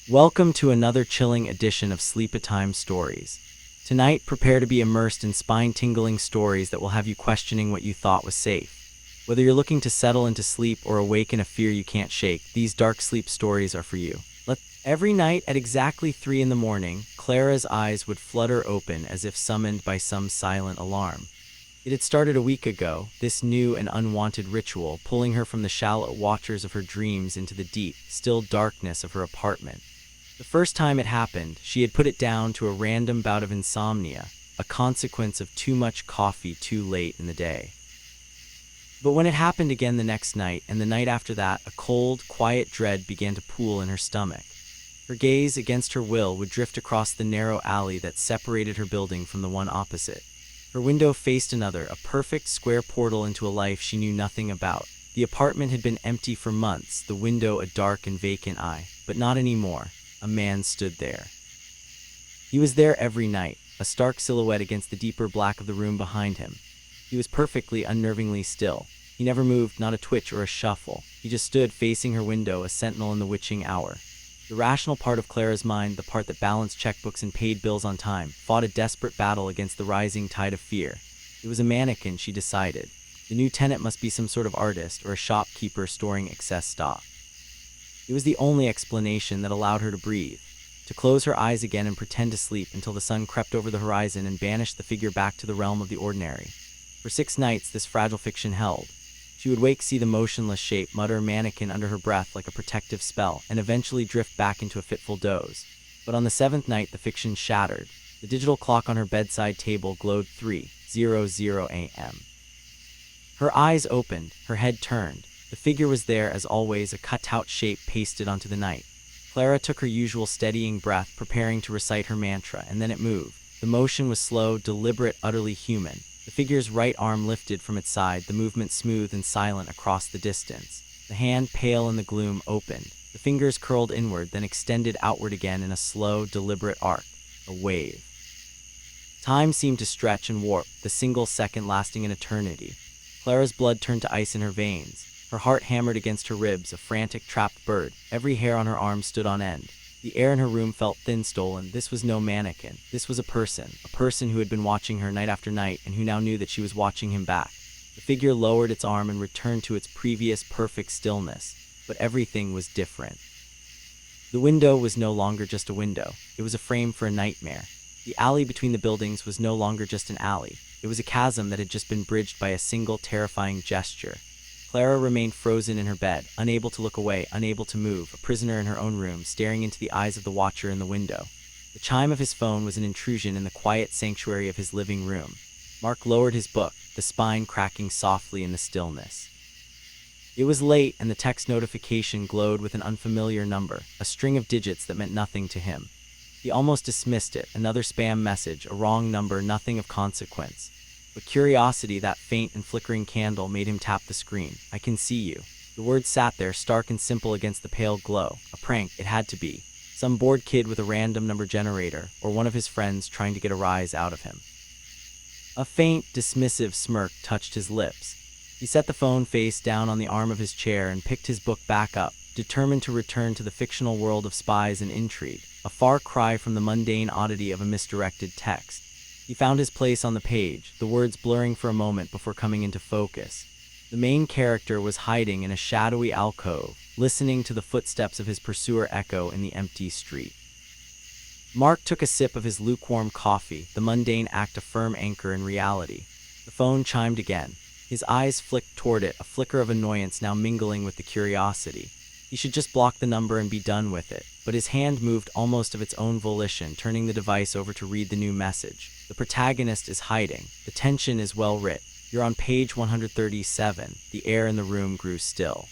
Welcome to another chilling edition of Sleep-a-Time Stories. Tonight, prepare to be immersed in spine-tingling stories that will have you questioning what you thought was safe. Whether you're looking to settle into sleep or awaken a fear you can't shake, these dark sleep stories are for you. Every night at exactly 3 in the morning, Clara's eyes would flutter open as if summoned by some silent alarm. It had started a week ago, this new and unwanted ritual, pulling her from the shallow waters of her dreams into the deep, still darkness of her apartment. The first time it happened, she had put it down to a random bout of insomnia, a consequence of too much coffee too late in the day. But when it happened again the next night, and the night after that, a cold, quiet dread began to pool in her stomach. Her gaze, against her will, would drift across the narrow alley that separated her building from the one opposite. Her window faced another, a perfect square portal into a life she knew nothing about. The apartment had been empty for months, the window a dark and vacant eye. But not anymore. A man stood there. He was there every night, a stark silhouette against the deeper black of the room behind him. He was perfectly, unnervingly still. He never moved, not a twitch or a shuffle. He just stood facing her window, a sentinel in the witching hour. The rational part of Clara's mind, the part that balanced checkbooks and paid bills on time, fought a desperate battle against the rising tide of fear. It was a mannequin, she decided. The new tenant must be some sort of artist or a shopkeeper storing excess stock. It was the only explanation that allowed her to breathe, to close her eyes again and pretend to sleep until the sun crept over the horizon and banished the figure back to the realm of the ordinary. For 6 nights, this fragile fiction held. She would wake, see the motionless shape, mutter mannequin under her breath like a protective spell, and eventually drift back into a fitful doze. But on the 7th night, the fiction shattered. The digital clock on her bedside table glowed 3:00 a.m. Her eyes opened, her head turned. The figure was there, as always, a cut-out shape pasted onto the night. Clara took her usual steadying breath, preparing to recite her mantra, and then it moved. The motion was slow, deliberate, utterly human. The figure's right arm lifted from its side, the movement smooth and silent across the distance. The hand, pale in the gloom, opened. The fingers curled inward, then extended outward again in a slow, deliberate arc. A wave. Time seemed to stretch and warp, the single second lasting an eternity. Clara's blood turned to ice in her veins. Her heart hammered against her ribs, a frantic, trapped bird. Every hair on her arm stood on end. The air in her room felt thin, stolen. This was no mannequin. This was a person who had been watching her night after night and who now knew that she was watching him back. The figure lowered its arm and returned to its previous perfect stillness, but everything was different. The window was no longer just a window. It was a frame for a nightmare. The alley between the buildings was no longer just an alley. It was a chasm that had just been bridged by a single terrifying gesture. Clara remained frozen in her bed, unable to look away, unable to move, a prisoner in her own room, staring into the eyes of the watcher in the window. The chime of his phone was an intrusion in the quiet sanctuary of his living room. Mark lowered his book, the spine cracking softly in the stillness. It was late, and the text notification glowed with an unfamiliar number, a string of digits that meant nothing to him. He almost dismissed it, another spam message, a wrong number, nothing of consequence. But curiosity, that faint and flickering candle, made him tap the screen. "I can see you." The words sat there, stark and simple against the pale glow. A prank, it had to be. Some bored kid with a random number generator, or one of his friends trying to get a rise out of him. A faint, dismissive smirk touched his lips. He set the phone face down on the arm of his chair and picked his book back up, determined to return to the fictional world of spies and intrigue, a far cry from the mundane oddity of a misdirected text. He found his place on the page, the words blurring for a moment before coming into focus. The main character was hiding in a shadowy alcove, listening to the footsteps of his pursuer echo in the empty street. Mark took a sip of his lukewarm coffee, the mundane act a firm anchor in reality. The phone chimed again. His eyes flicked toward it, a flicker of annoyance now mingling with the curiosity. He should just block the number and be done with it, but his hand moved almost of its own volition, turning the device over to read the new message. The protagonist is hiding. The tension is well writ. You're on page 137. The air in the room grew still.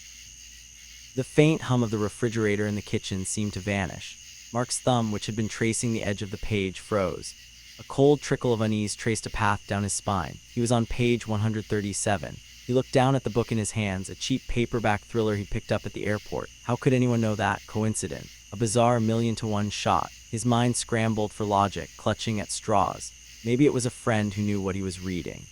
The faint hum of the refrigerator in the kitchen seemed to vanish. Mark's thumb, which had been tracing the edge of the page, froze. A cold trickle of unease traced a path down his spine. He was on page 137. He looked down at the book in his hands, a cheap paperback thriller he picked up at the airport. How could anyone know that? Coincidence. A bizarre 1,000,000-to-1 shot. His mind scrambled for logic, clutching at straws. Maybe it was a friend who knew what he was reading.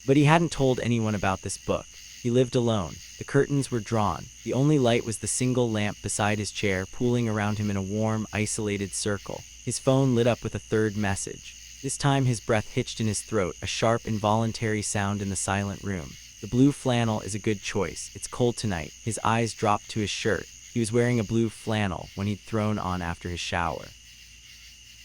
But he hadn't told anyone about this book. He lived alone. The curtains were drawn. The only light was the single lamp beside his chair, pooling around him in a warm, isolated circle. His phone lit up with a third message. This time his breath hitched in his throat, a sharp, involuntary sound in the silent room. The blue flannel is a good choice. It's cold tonight. His eyes dropped to his shirt. He was wearing a blue flannel when he'd thrown on after his shower.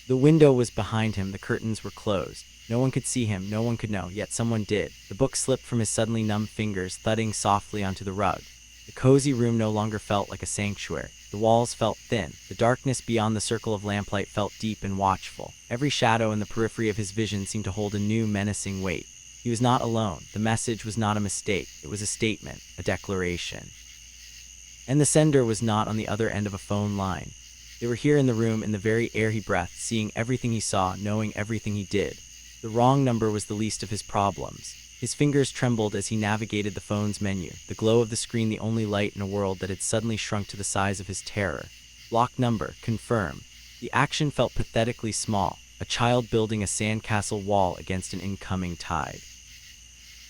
The window was behind him. The curtains were closed. No one could see him. No one could know. Yet someone did. The book slipped from his suddenly numb fingers, thudding softly onto the rug. The cozy room no longer felt like a sanctuary. The walls felt thin. The darkness beyond the circle of lamplight felt deep and watchful. Every shadow in the periphery of his vision seemed to hold a new, menacing weight. He was not alone. The message was not a mistake. It was a statement, a declaration. And the sender was not on the other end of a phone line. They were here in the room, in the very air he breathed, seeing everything he saw, knowing everything he did. The wrong number was the least of his problems. His fingers trembled as he navigated the phone's menu, the glow of the screen the only light in a world that had suddenly shrunk to the size of his terror. Block number, confirm. The action felt pathetically small, a child building a sandcastle wall against an incoming tide.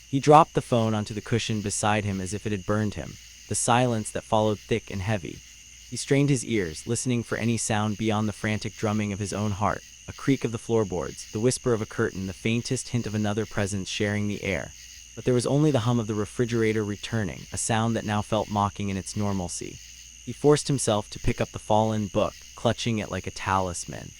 He dropped the phone onto the cushion beside him as if it had burned him, the silence that followed thick and heavy. He strained his ears, listening for any sound beyond the frantic drumming of his own heart. A creak of the floorboards, the whisper of a curtain, the faintest hint of another presence sharing the air. But there was only the hum of the refrigerator returning, a sound that now felt mocking in its normalcy. He forced himself to pick up the fallen book, clutching it like a talisman.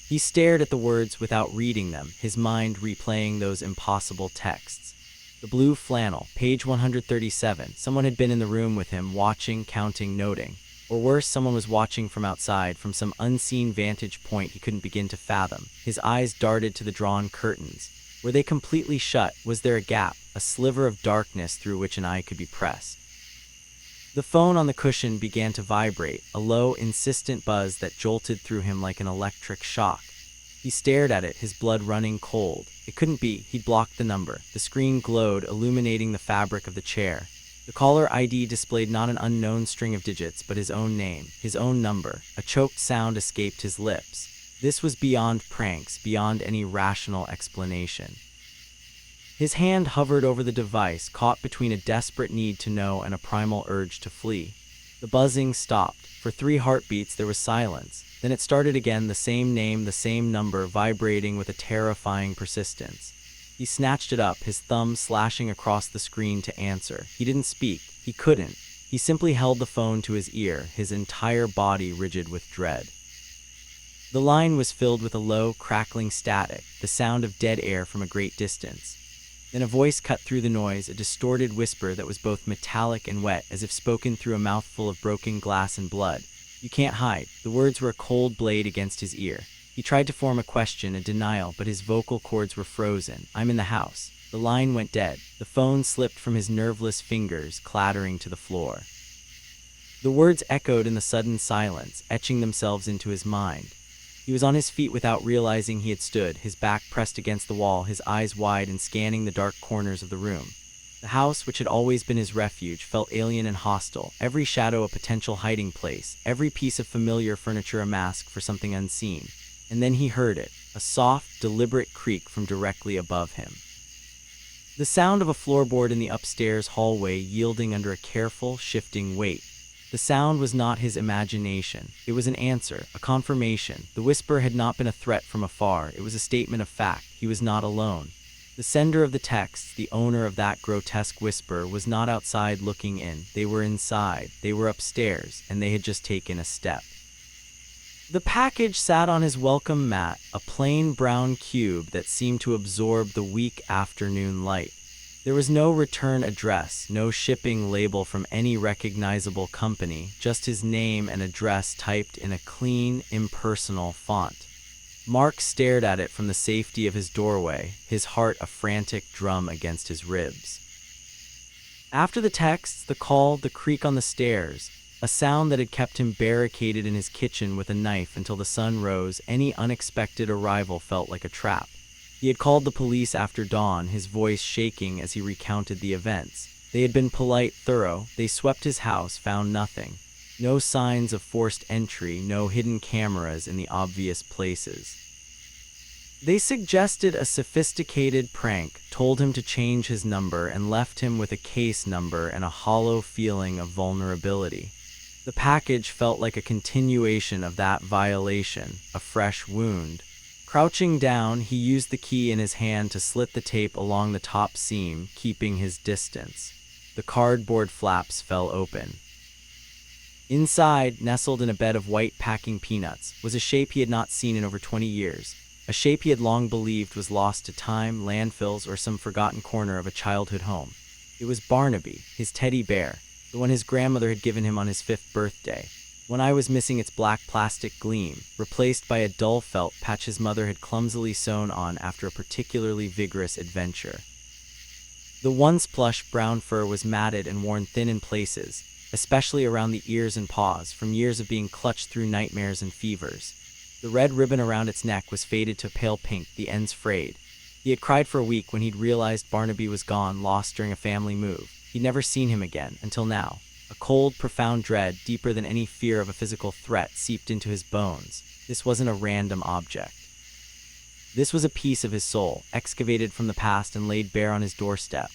He stared at the words without reading them, his mind replaying those impossible texts. The blue flannel, page 137. Someone had been in the room with him, watching, counting, noting. Or worse, someone was watching from outside, from some unseen vantage point he couldn't begin to fathom. His eyes darted to the drawn curtains. Were they completely shut? Was there a gap, a sliver of darkness through which an eye could be pressed? The phone on the cushion began to vibrate, a low, insistent buzz that jolted through him like an electric shock. He stared at it, his blood running cold. It couldn't be. He'd blocked the number. The screen glowed, illuminating the fabric of the chair. The caller ID displayed not an unknown string of digits, but his own name, his own number. A choked sound escaped his lips. This was beyond pranks, beyond any rational explanation. His hand hovered over the device, caught between a desperate need to know and a primal urge to flee. The buzzing stopped. For 3 heartbeats there was silence. Then it started again, the same name, the same number, vibrating with a terrifying persistence. He snatched it up, his thumb slashing across the screen to answer. He didn't speak. He couldn't. He simply held the phone to his ear, his entire body rigid with dread. The line was filled with a low, crackling static, the sound of dead air from a great distance. Then a voice cut through the noise, a distorted whisper that was both metallic and wet, as if spoken through a mouthful of broken glass and blood. "You can't hide." The words were a cold blade against his ear. He tried to form a question, a denial, but his vocal cords were frozen. "I'm in the house." The line went dead. The phone slipped from his nerveless fingers, clattering to the floor. The words echoed in the sudden silence, etching themselves into his mind. He was on his feet without realizing he had stood, his back pressed against the wall, his eyes wide and scanning the dark corners of the room. The house, which had always been his refuge, felt alien and hostile, every shadow a potential hiding place, every piece of familiar furniture a mask for something unseen. And then he heard it, a soft, deliberate creak from directly above him. The sound of a floorboard in the upstairs hallway yielding under a careful, shifting weight. The sound was not his imagination. It was an answer, a confirmation. The whisper had not been a threat from afar. It was a statement of fact. He was not alone. The sender of the text, the owner of that grotesque whisper, was not outside looking in. They were inside. They were upstairs, and they had just taken a step. The package sat on his welcome mat, a plain brown cube that seemed to absorb the weak afternoon light. There was no return address, no shipping label from any recognizable company, just his name and address typed in a clean, impersonal font. Mark stared at it from the safety of his doorway, his heart a frantic drum against his ribs. After the texts, the call, the creak on the stairs, a sound that had kept him barricaded in his kitchen with a knife until the sun rose, any unexpected arrival felt like a trap. He had called the police after dawn, his voice shaking as he recounted the events. They had been polite, thorough. They swept his house, found nothing. No signs of forced entry, no hidden cameras in the obvious places. They suggested a sophisticated prank, told him to change his number, and left him with a case number and a hollow feeling of vulnerability. The package felt like a continuation of that violation, a fresh wound. Crouching down, he used the key in his hand to slit the tape along the top seam, keeping his distance. The cardboard flaps fell open. Inside, nestled in a bed of white packing peanuts, was a shape he had not seen in over 20 years. A shape he had long believed was lost to time, landfills, or some forgotten corner of a childhood home. It was Barnaby, his teddy bear, the one his grandmother had given him on his 5th birthday. One eye was missing its black plastic gleam, replaced by a dull felt patch his mother had clumsily sewn on after a particularly vigorous adventure. The once plush brown fur was matted and worn thin in places, especially around the ears and paws, from years of being clutched through nightmares and fevers. The red ribbon around its neck was faded to pale pink, the ends frayed. He had cried for a week when he'd realized Barnaby was gone, lost during a family move. He'd never seen him again, until now. A cold, profound dread, deeper than any fear of a physical threat, seeped into his bones. This wasn't a random object. This was a piece of his soul, excavated from the past and laid bare on his doorstep.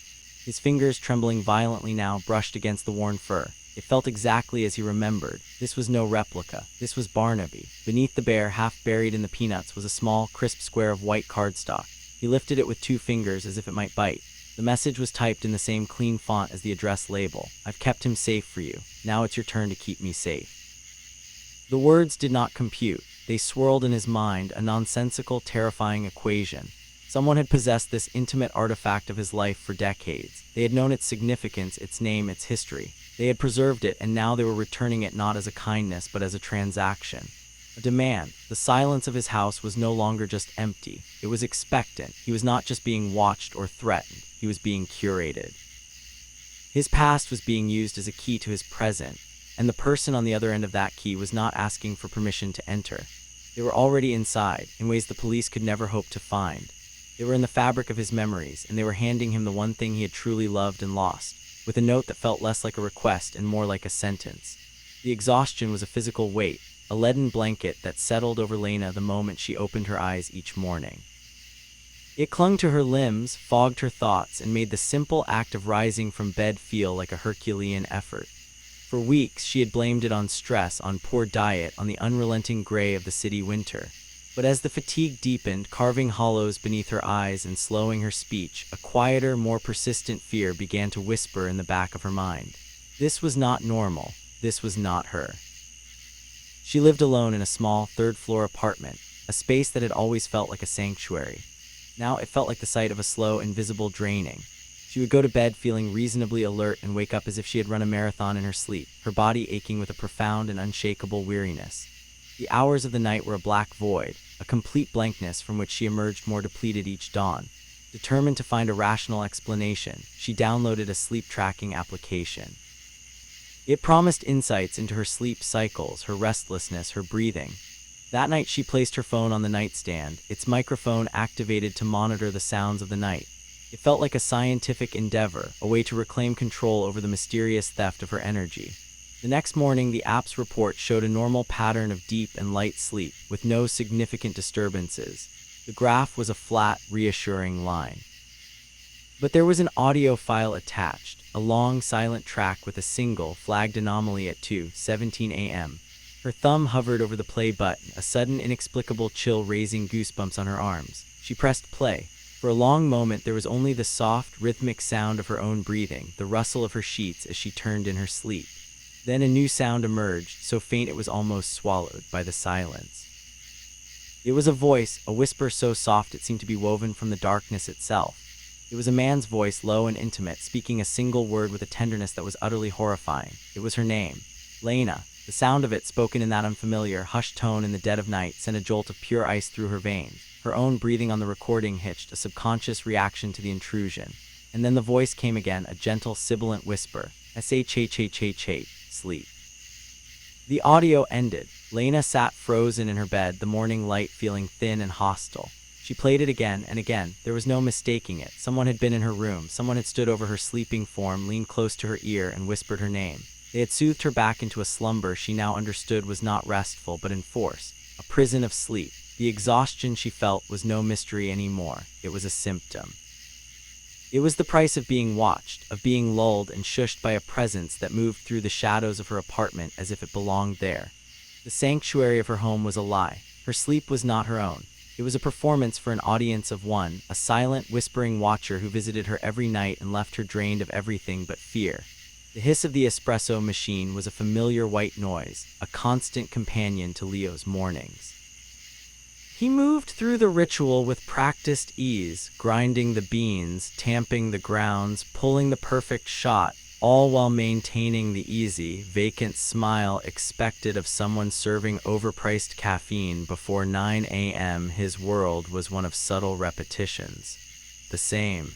His fingers, trembling violently now, brushed against the worn fur. It felt exactly as he remembered. This was no replica. This was Barnaby. Beneath the bear, half buried in the peanuts, was a small, crisp square of white cardstock. He lifted it with 2 fingers as if it might bite. The message was typed in the same clean font as the address label. "I've kept him safe for you. Now it's your turn to keep me safe." The words did not compute. They swirled in his mind, a nonsensical, terrifying equation. Someone had possessed this intimate artifact of his life for decades. They had known its significance, its name, its history. They had preserved it, and now they were returning it not as a kindness, but as a transaction. A demand. The silence of his house was no longer just empty. It was expectant. He was not just being watched or threatened. He was being curated. His past was being used as a key to his present, and the person on the other end of that key was not asking for permission to enter. They were already inside, in ways the police could never hope to find. They were in the fabric of his memories, and they were handing him the one thing he had truly loved and lost, with a note that felt less like a request and more like a sentence. The exhaustion was a physical weight, a leaden blanket that settled over Lena the moment she opened her eyes each morning. It clung to her limbs, fogged her thoughts, and made the simple act of rising from bed feel like a Herculean effort. For weeks, she had blamed it on stress, on poor diet, on the unrelenting gray of the city winter. But as the fatigue deepened, carving hollows beneath her eyes and slowing her speech, a quieter, more persistent fear began to whisper in the back of her mind. This was not normal. This was not her. She lived alone in a small, 3rd-floor apartment, a space that had always felt like a sanctuary. Now it felt like the site of a slow, invisible draining. She would go to bed feeling reasonably alert and wake up as if she had run a marathon in her sleep, her body aching with a profound and unshakable weariness. The hours of the night were a black void, a complete blankness from which she emerged more depleted each dawn. Determined to find a rational explanation, she downloaded a sleep-tracking application. It promised insights into her sleep cycles, her restlessness, her breathing. That night she placed her phone on the nightstand, its microphone activated to monitor the sounds of the night. It felt like a scientific endeavor, a way to reclaim control over the mysterious theft of her energy. The next morning, the app's report showed a normal pattern of deep and light sleep, with no significant disturbances. The graph was a flat, reassuring line. But there was an audio file attached, a long, silent track with a single, flagged anomaly at 2:17 a.m. Her thumb hovered over the play button, a sudden, inexplicable chill raising goosebumps on her arms. She pressed play. For a long moment, there was only the soft, rhythmic sound of her own breathing, the rustle of her sheets as she turned in her sleep. Then a new sound emerged, so faint it was almost swallowed by the silence. It was a voice, a whisper so soft it seemed to be woven from the darkness itself. It was a man's voice, low and intimate, speaking a single word with a tenderness that was utterly horrifying. It was her name, Lena. The sound of it, spoken in that unfamiliar, hushed tone in the dead of night, sent a jolt of pure ice through her veins. Her own breathing on the recording hitched, a subconscious reaction to the intrusion. And then the voice came again, a gentle, sibilant whisper. S-H-H-H-H-H, sleep. The audio ended. Lena sat frozen in her bed, the morning light feeling thin and hostile. She played it again and again. There was no mistaking it. Someone had been in her room. Someone had stood over her sleeping form, leaned close to her ear, and whispered her name. They had soothed her back into a slumber she now understood was not restful but enforced, a prison of sleep. The exhaustion she felt was no mystery anymore. It was a symptom. It was the price of being watched, of being lulled and shushed by a presence that moved through the shadows of her apartment as if it belonged there. The sanctuary of her home was a lie. Her sleep was not her own. It was a performance for an audience of one, a silent, whispering watcher who visited her every night and left her drained of everything but fear. The hiss of the espresso machine was a familiar white noise, a constant companion to Leo's mornings. He moved through the ritual with practiced ease, grinding the beans, tamping the grounds, pulling the perfect shot, all while maintaining the easy, vacant smile expected of someone serving overpriced caffeine before 9 a.m. His world was one of subtle repetitions. The same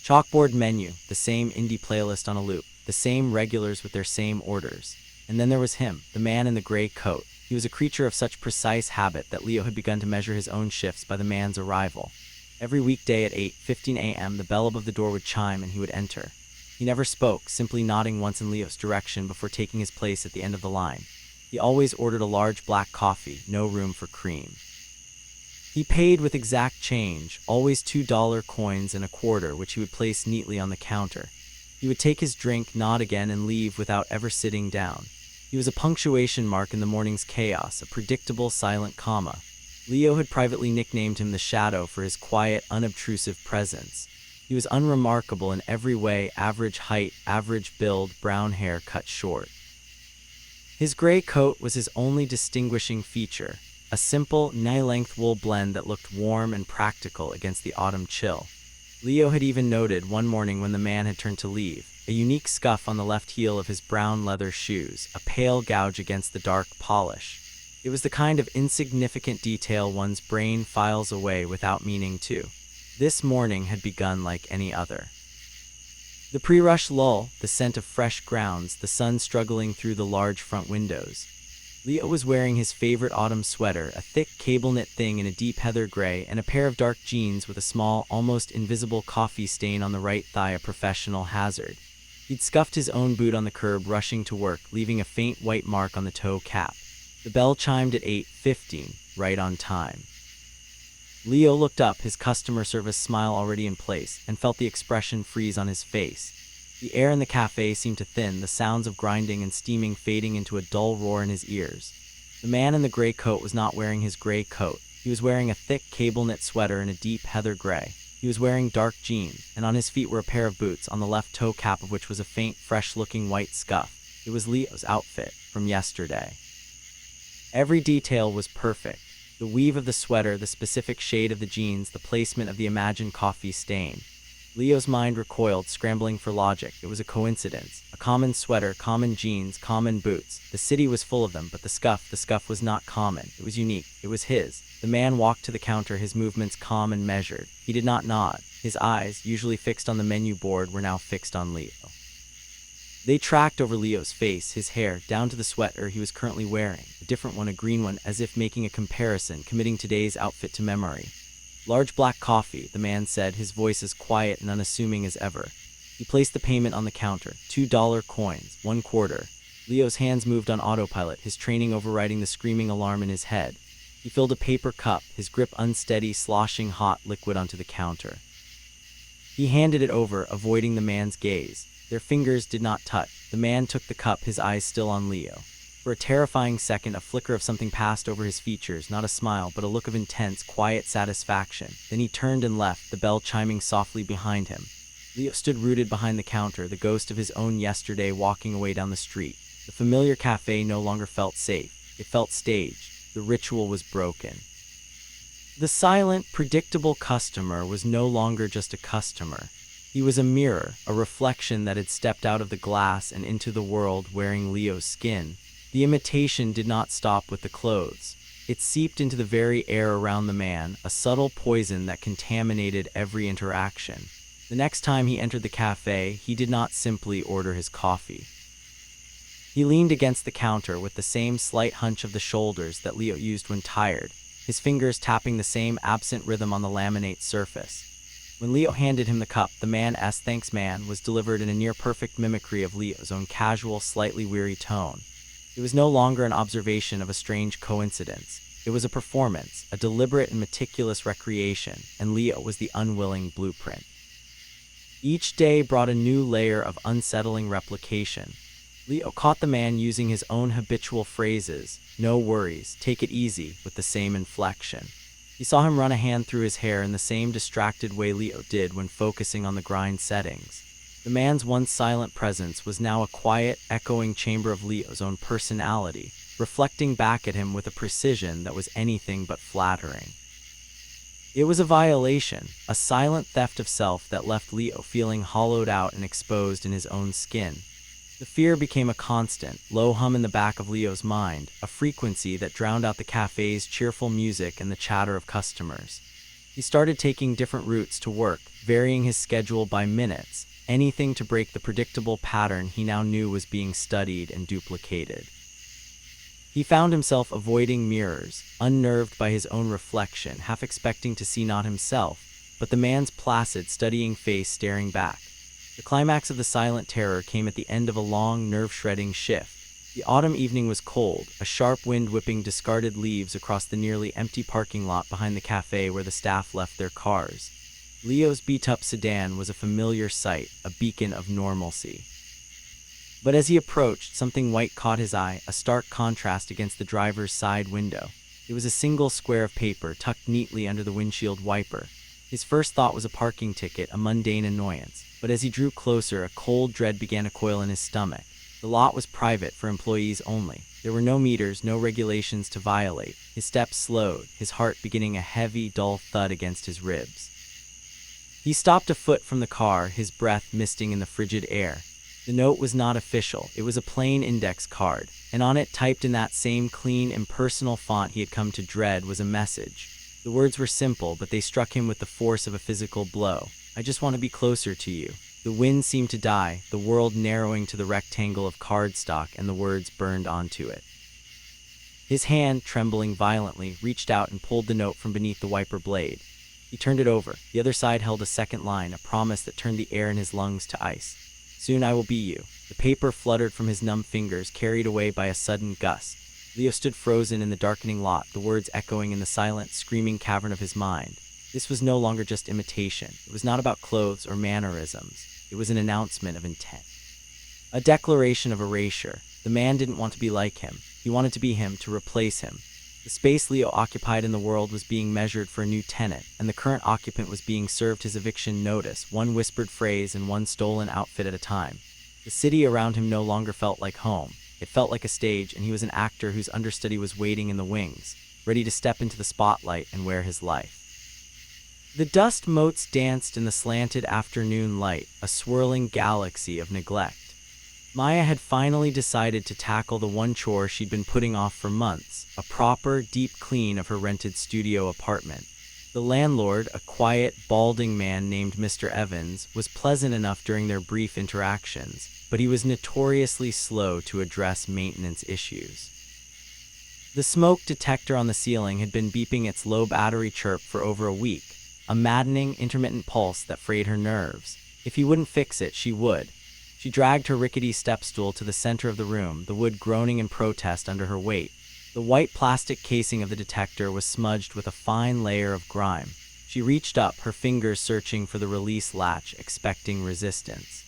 chalkboard menu, the same indie playlist on a loop, the same regulars with their same orders. And then there was him, the man in the gray coat. He was a creature of such precise habit that Leo had begun to measure his own shifts by the man's arrival. Every weekday at 8:15 a.m., the bell above the door would chime and he would enter. He never spoke, simply nodding once in Leo's direction before taking his place at the end of the line. He always ordered a large black coffee, no room for cream. He paid with exact change, always $2 coins and a quarter, which he would place neatly on the counter. He would take his drink, nod again, and leave without ever sitting down. He was a punctuation mark in the morning's chaos, a predictable silent comma. Leo had privately nicknamed him the Shadow for his quiet, unobtrusive presence. He was unremarkable in every way: average height, average build, brown hair cut short. His gray coat was his only distinguishing feature, a simple, knee-length wool blend that looked warm and practical against the autumn chill. Leo had even noted one morning when the man had turned to leave, a unique scuff on the left heel of his brown leather shoes, a pale gouge against the dark polish. It was the kind of insignificant detail one's brain files away without meaning to. This morning had begun like any other. The pre-rush lull, the scent of fresh grounds, the sun struggling through the large front windows. Leo was wearing his favorite autumn sweater, a thick cable-knit thing in a deep heather gray, and a pair of dark jeans with a small, almost invisible coffee stain on the right thigh, a professional hazard. He'd scuffed his own boot on the curb rushing to work, leaving a faint white mark on the toe cap. The bell chimed at 8:15, right on time. Leo looked up, his customer service smile already in place, and felt the expression freeze on his face. The air in the cafe seemed to thin, the sounds of grinding and steaming fading into a dull roar in his ears. The man in the gray coat was not wearing his gray coat. He was wearing a thick cable-knit sweater in a deep heather gray. He was wearing dark jeans, and on his feet were a pair of boots, on the left toe cap of which was a faint, fresh-looking white scuff. It was Leo's outfit from yesterday. Every detail was perfect. The weave of the sweater, the specific shade of the jeans, the placement of the imagined coffee stain. Leo's mind recoiled, scrambling for logic. It was a coincidence. A common sweater, common jeans, common boots. The city was full of them, but the scuff was not common. It was unique. It was his. The man walked to the counter, his movements calm and measured. He did not nod. His eyes, usually fixed on the menu board, were now fixed on Leo. They tracked over Leo's face, his hair, down to the sweater he was currently wearing. A different one, a green one, as if making a comparison, committing today's outfit to memory. Large black coffee, the man said, his voice as quiet and unassuming as ever. He placed the payment on the counter. $2 coins, 1 quarter. Leo's hands moved on autopilot, his training overriding the screaming alarm in his head. He filled a paper cup, his grip unsteady, sloshing hot liquid onto the counter. He handed it over, avoiding the man's gaze. Their fingers did not touch. The man took the cup, his eyes still on Leo. For a terrifying second, a flicker of something passed over his features, not a smile, but a look of intense, quiet satisfaction. Then he turned and left, the bell chiming softly behind him. Leo stood rooted behind the counter, the ghost of his own yesterday walking away down the street. The familiar cafe no longer felt safe. It felt staged. The ritual was broken. The silent, predictable customer was no longer just a customer. He was a mirror, a reflection that had stepped out of the glass and into the world wearing Leo's skin. The imitation did not stop with the clothes. It seeped into the very air around the man, a subtle poison that contaminated every interaction. The next time he entered the cafe, he did not simply order his coffee. He leaned against the counter with the same slight hunch of the shoulders that Leo used when tired, his fingers tapping the same absent rhythm on the laminate surface. When Leo handed him the cup, the man's "thanks man" was delivered in a near-perfect mimicry of Leo's own casual, slightly weary tone. It was no longer an observation of a strange coincidence. It was a performance, a deliberate and meticulous recreation, and Leo was the unwilling blueprint. Each day brought a new layer of unsettling replication. Leo caught the man using his own habitual phrases, "No worries, take it easy," with the same inflection. He saw him run a hand through his hair in the same distracted way Leo did when focusing on the grind settings. The man's once silent presence was now a quiet, echoing chamber of Leo's own personality, reflecting back at him with a precision that was anything but flattering. It was a violation, a silent theft of self that left Leo feeling hollowed out and exposed in his own skin. The fear became a constant, low hum in the back of Leo's mind, a frequency that drowned out the cafe's cheerful music and the chatter of customers. He started taking different routes to work, varying his schedule by minutes, anything to break the predictable pattern he now knew was being studied and duplicated. He found himself avoiding mirrors, unnerved by his own reflection, half expecting to see not himself, but the man's placid, studying face staring back. The climax of the silent terror came at the end of a long, nerve-shredding shift. The autumn evening was cold, a sharp wind whipping discarded leaves across the nearly empty parking lot behind the cafe where the staff left their cars. Leo's beat-up sedan was a familiar sight, a beacon of normalcy. But as he approached, something white caught his eye, a stark contrast against the driver's side window. It was a single square of paper tucked neatly under the windshield wiper. His first thought was a parking ticket, a mundane annoyance. But as he drew closer, a cold dread began to coil in his stomach. The lot was private, for employees only. There were no meters, no regulations to violate. His steps slowed, his heart beginning a heavy, dull thud against his ribs. He stopped a foot from the car, his breath misting in the frigid air. The note was not official. It was a plain index card, and on it, typed in that same clean, impersonal font he had come to dread, was a message. The words were simple, but they struck him with the force of a physical blow. "I just want to be closer to you." The wind seemed to die, the world narrowing to the rectangle of cardstock, and the words burned onto it. His hand, trembling violently, reached out and pulled the note from beneath the wiper blade. He turned it over. The other side held a second line, a promise that turned the air in his lungs to ice. "Soon I will be you." The paper fluttered from his numb fingers, carried away by a sudden gust. Leo stood frozen in the darkening lot, the words echoing in the silent, screaming cavern of his mind. This was no longer just imitation. It was not about clothes or mannerisms. It was an announcement of intent. A declaration of erasure. The man didn't want to be like him. He wanted to be him, to replace him. The space Leo occupied in the world was being measured for a new tenant, and the current occupant was being served his eviction notice, one whispered phrase and one stolen outfit at a time. The city around him no longer felt like home. It felt like a stage, and he was an actor whose understudy was waiting in the wings, ready to step into the spotlight and wear his life. The dust motes danced in the slanted afternoon light, a swirling galaxy of neglect. Maya had finally decided to tackle the one chore she'd been putting off for months, a proper, deep clean of her rented studio apartment. The landlord, a quiet, balding man named Mr. Evans, was pleasant enough during their brief interactions, but he was notoriously slow to address maintenance issues. The smoke detector on the ceiling had been beeping its low battery chirp for over a week, a maddening, intermittent pulse that frayed her nerves. If he wouldn't fix it, she would. She dragged her rickety step stool to the center of the room, the wood groaning in protest under her weight. The white plastic casing of the detector was smudged with a fine layer of grime. She reached up, her fingers searching for the release latch, expecting resistance.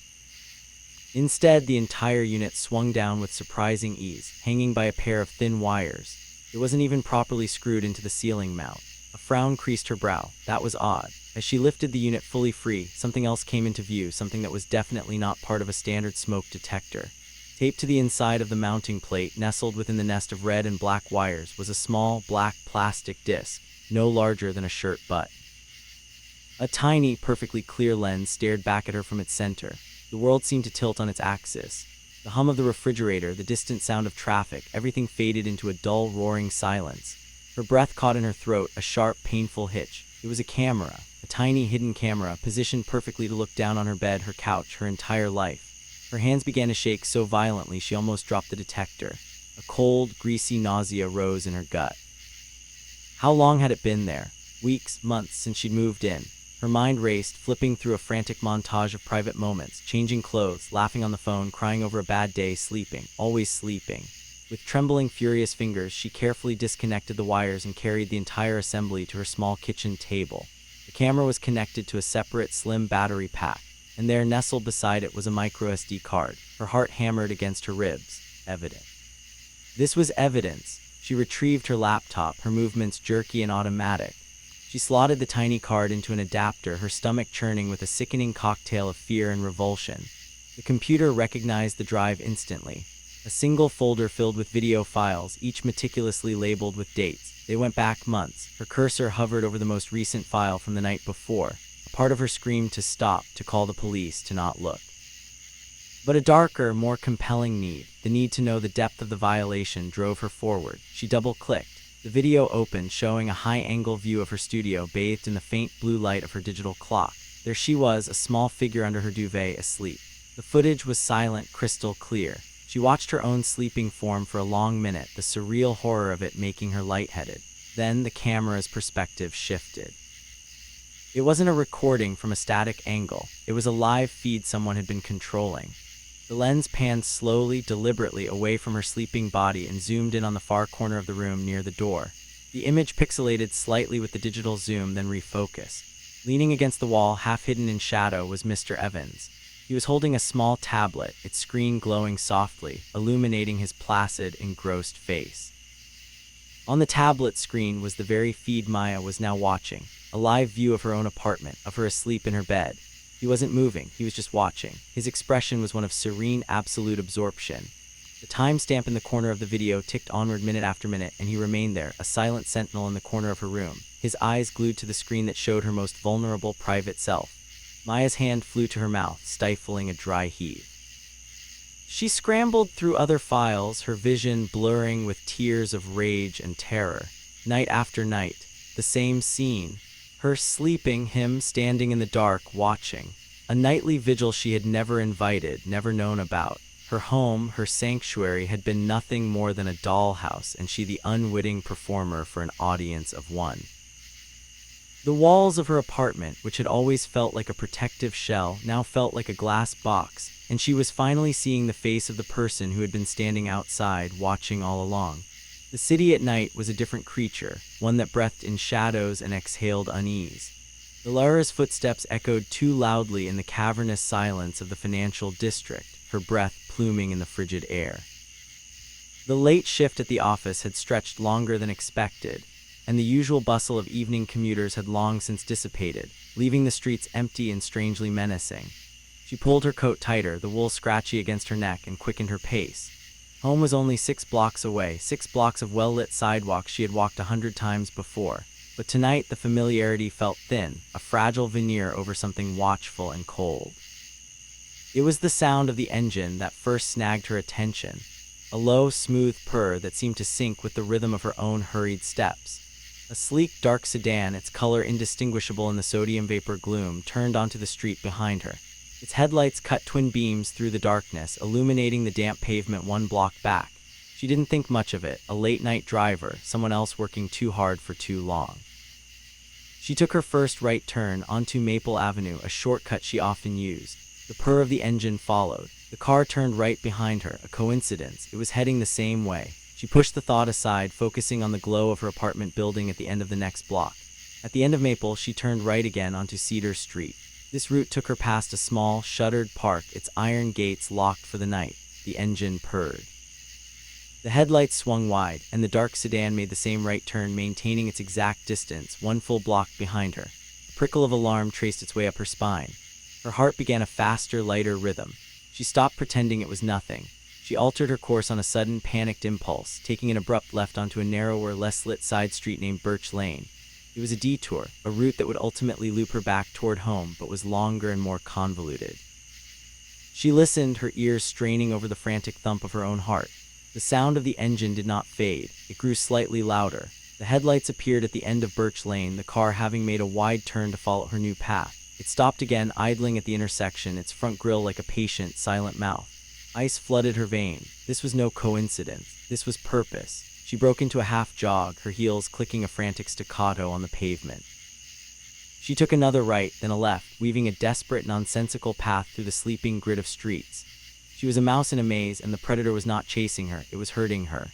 Instead, the entire unit swung down with surprising ease, hanging by a pair of thin wires. It wasn't even properly screwed into the ceiling mount. A frown creased her brow. That was odd. As she lifted the unit fully free, something else came into view, something that was definitely not part of a standard smoke detector. Taped to the inside of the mounting plate, nestled within the nest of red and black wires, was a small, black plastic disc, no larger than a shirt butt. A tiny, perfectly clear lens stared back at her from its center. The world seemed to tilt on its axis. The hum of the refrigerator, the distant sound of traffic, everything faded into a dull, roaring silence. Her breath caught in her throat, a sharp, painful hitch. It was a camera, a tiny, hidden camera, positioned perfectly to look down on her bed, her couch, her entire life. Her hands began to shake so violently she almost dropped the detector. A cold, greasy nausea rose in her gut. How long had it been there? Weeks, months since she'd moved in. Her mind raced, flipping through a frantic montage of private moments, changing clothes, laughing on the phone, crying over a bad day, sleeping, always sleeping. With trembling, furious fingers, she carefully disconnected the wires and carried the entire assembly to her small kitchen table. The camera was connected to a separate, slim battery pack, and there, nestled beside it, was a microSD card. Her heart hammered against her ribs. Evidence. This was evidence. She retrieved her laptop, her movements jerky and automatic. She slotted the tiny card into an adapter, her stomach churning with a sickening cocktail of fear and revulsion. The computer recognized the drive instantly. A single folder filled with video files, each meticulously labeled with dates. They went back months. Her cursor hovered over the most recent file from the night before. A part of her screamed to stop, to call the police, to not look. But a darker, more compelling need, the need to know the depth of the violation, drove her forward. She double-clicked. The video opened, showing a high-angle view of her studio bathed in the faint blue light of her digital clock. There she was, a small figure under her duvet, asleep. The footage was silent, crystal clear. She watched her own sleeping form for a long minute, the surreal horror of it making her lightheaded. Then the camera's perspective shifted. It wasn't a recording from a static angle. It was a live feed someone had been controlling. The lens panned slowly, deliberately away from her sleeping body and zoomed in on the far corner of the room near the door. The image pixelated slightly with the digital zoom, then refocused. Leaning against the wall, half hidden in shadow, was Mr. Evans. He was holding a small tablet, its screen glowing softly, illuminating his placid, engrossed face. On the tablet screen was the very feed Maya was now watching, a live view of her own apartment, of her asleep in her bed. He wasn't moving, he was just watching. His expression was one of serene, absolute absorption. The timestamp in the corner of the video ticked onward minute after minute, and he remained there, a silent sentinel in the corner of her room, his eyes glued to the screen that showed her most vulnerable, private self. Maya's hand flew to her mouth, stifling a dry heave. She scrambled through other files, her vision blurring with tears of rage and terror. Night after night, the same scene. Her sleeping, him standing in the dark, watching. A nightly vigil she had never invited, never known about. Her home, her sanctuary, had been nothing more than a dollhouse, and she the unwitting performer for an audience of one. The walls of her apartment, which had always felt like a protective shell, now felt like a glass box, and she was finally seeing the face of the person who had been standing outside, watching all along. The city at night was a different creature, one that breathed in shadows and exhaled unease. Ilara's footsteps echoed too loudly in the cavernous silence of the financial district, her breath pluming in the frigid air. The late shift at the office had stretched longer than expected, and the usual bustle of evening commuters had long since dissipated, leaving the streets empty and strangely menacing. She pulled her coat tighter, the wool scratchy against her neck, and quickened her pace. Home was only 6 blocks away, 6 blocks of well-lit sidewalks she had walked 100 times before. But tonight the familiarity felt thin, a fragile veneer over something watchful and cold. It was the sound of the engine that first snagged her attention, a low, smooth purr that seemed to sync with the rhythm of her own hurried steps. A sleek, dark sedan, its color indistinguishable in the sodium vapor gloom, turned onto the street behind her. Its headlights cut twin beams through the darkness, illuminating the damp pavement 1 block back. She didn't think much of it, a late-night driver, someone else working too hard for too long. She took her first right turn onto Maple Avenue, a shortcut she often used. The purr of the engine followed. The car turned right behind her, a coincidence. It was heading the same way. She pushed the thought aside, focusing on the glow of her apartment building at the end of the next block. At the end of Maple, she turned right again onto Cedar Street. This route took her past a small, shuttered park, its iron gates locked for the night. The engine purred. The headlights swung wide, and the dark sedan made the same right turn, maintaining its exact distance, 1 full block behind her. A prickle of alarm traced its way up her spine. Her heart began a faster, lighter rhythm. She stopped pretending it was nothing. She altered her course on a sudden, panicked impulse, taking an abrupt left onto a narrower, less lit side street named Birch Lane. It was a detour, a route that would ultimately loop her back toward home, but was longer and more convoluted. She listened, her ears straining over the frantic thump of her own heart. The sound of the engine did not fade. It grew slightly louder. The headlights appeared at the end of Birch Lane, the car having made a wide turn to follow her new path. It stopped again, idling at the intersection, its front grille like a patient, silent mouth. Ice flooded her veins. This was no coincidence. This was purpose. She broke into a half-jog, her heels clicking a frantic staccato on the pavement. She took another right, then a left, weaving a desperate, nonsensical path through the sleeping grid of streets. She was a mouse in a maze, and the predator was not chasing her, it was hurting her.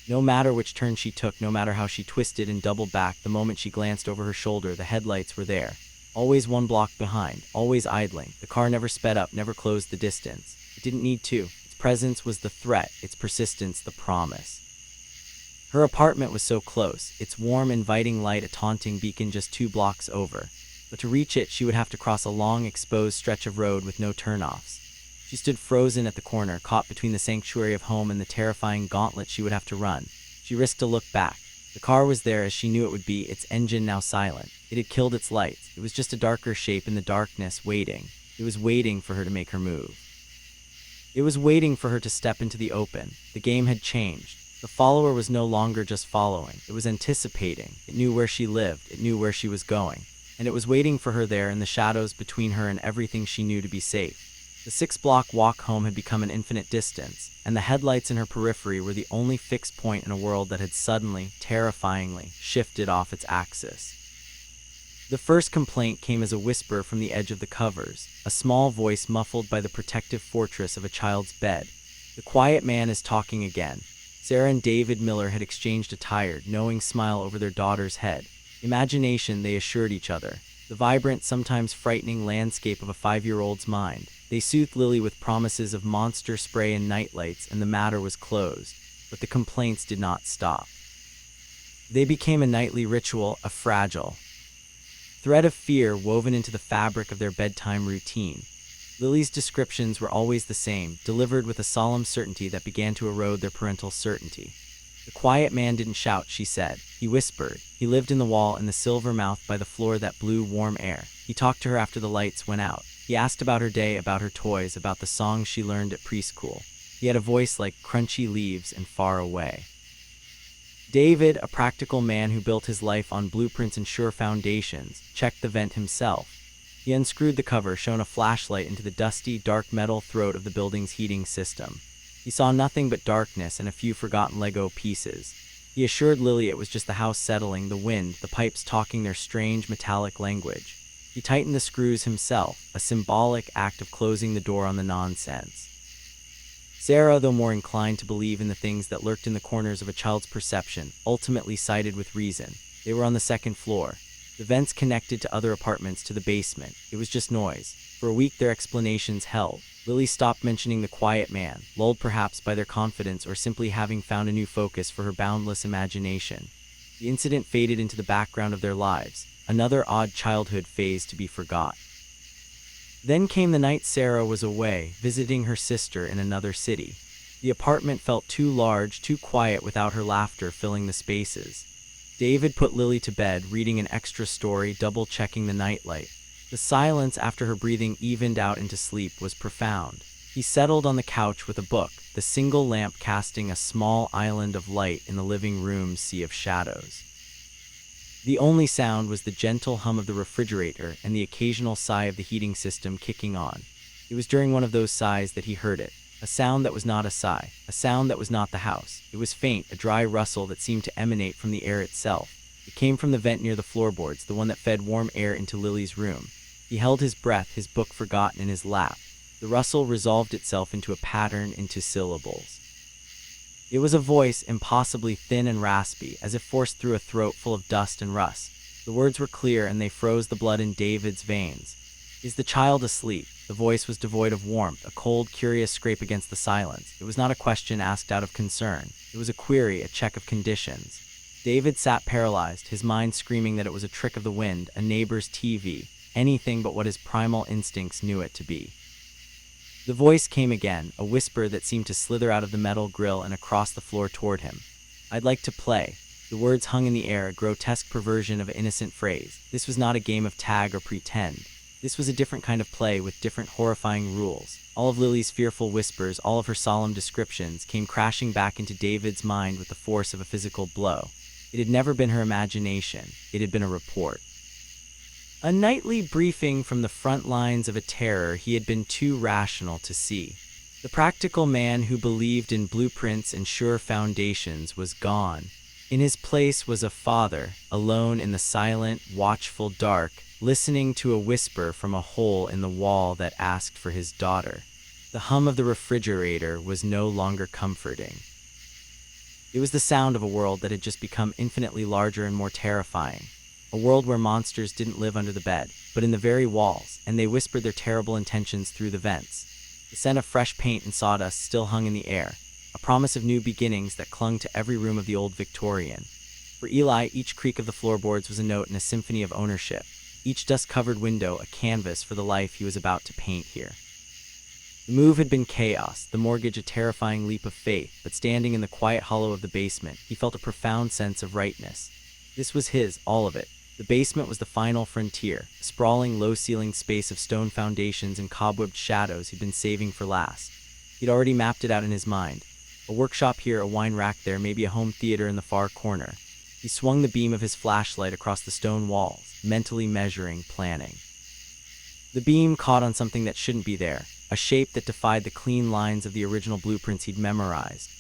No matter which turn she took, no matter how she twisted and doubled back, the moment she glanced over her shoulder, the headlights were there. Always one block behind, always idling. The car never sped up, never closed the distance. It didn't need to. Its presence was the threat, its persistence the promise. Her apartment was so close, its warm, inviting light a taunting beacon just 2 blocks over. But to reach it, she would have to cross a long, exposed stretch of road with no turnoffs. She stood frozen at the corner, caught between the sanctuary of home and the terrifying gauntlet she would have to run. She risked a look back. The car was there as she knew it would be, its engine now silent. It had killed its lights. It was just a darker shape in the darkness, waiting. It was waiting for her to make her move. It was waiting for her to step into the open. The game had changed. The follower was no longer just following. It was anticipating. It knew where she lived. It knew where she was going. And it was waiting for her there in the shadows between her and everything she knew to be safe. The 6-block walk home had become an infinite distance, and the headlights in her periphery were the only fixed point in a world that had suddenly, terrifyingly, shifted off its axis. The first complaint came as a whisper from the edge of the covers, a small voice muffled by the protective fortress of a child's bed. The quiet man is talking again. Sarah and David Miller had exchanged a tired, knowing smile over their daughter's head. Imagination, they assured each other. The vibrant, sometimes frightening landscape of a 5-year-old's mind. They soothed Lily with promises of monster spray and nightlights, and the matter was closed. But the complaints did not stop. They became a nightly ritual, a fragile thread of fear woven into the fabric of their bedtime routine. Lily's descriptions were always the same, delivered with a solemn certainty that began to erode their parental certainty. The quiet man didn't shout, she said. He whispered. He lived in the wall, in the silver mouth by the floor that blew warm air. He talked to her after the lights went out. He asked about her day, about her toys, about the songs she learned at preschool. He had a voice like crunchy leaves and far away. David, a practical man who built his life on blueprints and sure foundations, checked the vent himself. He unscrewed the cover, shone a flashlight into the dusty, dark metal throat of the building's heating system. He saw nothing but darkness and a few forgotten Lego pieces. He assured Lily it was just the house settling, the wind, the pipes talking their strange metallic language. He tightened the screws himself, a symbolic act of closing the door on the nonsense. Sarah, though more inclined to believe in the things that lurked in the corners of a child's perception, ultimately sided with reason. They were on the 2nd floor. The vents connected to other apartments to the basement. It was just noise. For a week their explanations held. Lily stopped mentioning the quiet man, lulled perhaps by their confidence or simply having found a new focus for her boundless imagination. The incident faded into the background of their lives, another odd childhood phase to be forgot. Then came the night Sarah was away, visiting her sister in another city. The apartment felt too large, too quiet without her laughter filling the spaces. David put Lily to bed, reading an extra story, double-checking the nightlight. The silence after her breathing evened out into sleep was profound. He settled on the couch with a book, the single lamp casting a small island of light in the living room's sea of shadows. The only sound was the gentle hum of the refrigerator and the occasional sigh of the heating system kicking on. It was during one of those sighs that he heard it, a sound that was not a sigh, a sound that was not the house. It was faint, a dry rustle that seemed to emanate from the air itself. It came from the vent near the floorboards, the one that fed warm air into Lily's room. He held his breath, his book forgotten in his lap. The rustle resolved itself into a pattern, into syllables. It was a voice, impossibly thin and raspy, as if forced through a throat full of dust and rust. The words were clear, and they froze the blood in David's veins. "Is the child asleep?" The voice was devoid of warmth, a cold, curious scrape against the silence. It was not a question asked out of concern. It was a query, a check of conditions. David sat paralyzed, his mind screaming that it was a trick of the wind, a neighbor's TV, anything but what his primal instincts knew it to be. The voice came again, a whisper that seemed to slither out of the metal grill and across the floor toward him. "I'd like to play." The words hung in the air, a grotesque perversion of an innocent phrase. This was not a game of tag or pretend. This was a different kind of play with different horrifying rules. All of Lily's fearful whispers, all of her solemn descriptions, came crashing back into David's mind with the force of a physical blow. It had never been her imagination. It had been a report. A nightly briefing from the front lines of a terror he had been too rational to see. The practical man who believed in blueprints and sure foundations was gone. In his place was a father, alone in the silent, watchful dark, listening to a whisper from a hole in the wall that asked for his daughter. The hum of the refrigerator was no longer comforting. It was the sound of a world that had just become infinitely larger and more terrifying. A world where monsters didn't live under the bed, but in the very walls, and they whispered their terrible intentions through the vents. The scent of fresh paint and sawdust still hung in the air, a promise of new beginnings that clung to every room of the old Victorian. For Eli, each creak of the floorboards was a note in a symphony of ownership, each dust-covered window a canvas for the life he was about to paint here. The move had been chaos, the mortgage a terrifying leap of faith, but standing in the quiet hollow of the basement, he felt a profound sense of rightness. This was his, all of it. The basement was the final frontier, a sprawling, low-ceilinged space of stone foundations and cobwebbed shadows he'd been saving for last. He'd already mapped it out in his mind. A workshop here, a wine rack there, maybe a home theater in the far corner. He swung the beam of his flashlight across the stone walls, mentally measuring, planning. The beam caught on something that shouldn't be there, a shape that defied the clean lines of the original blueprints he'd memorized.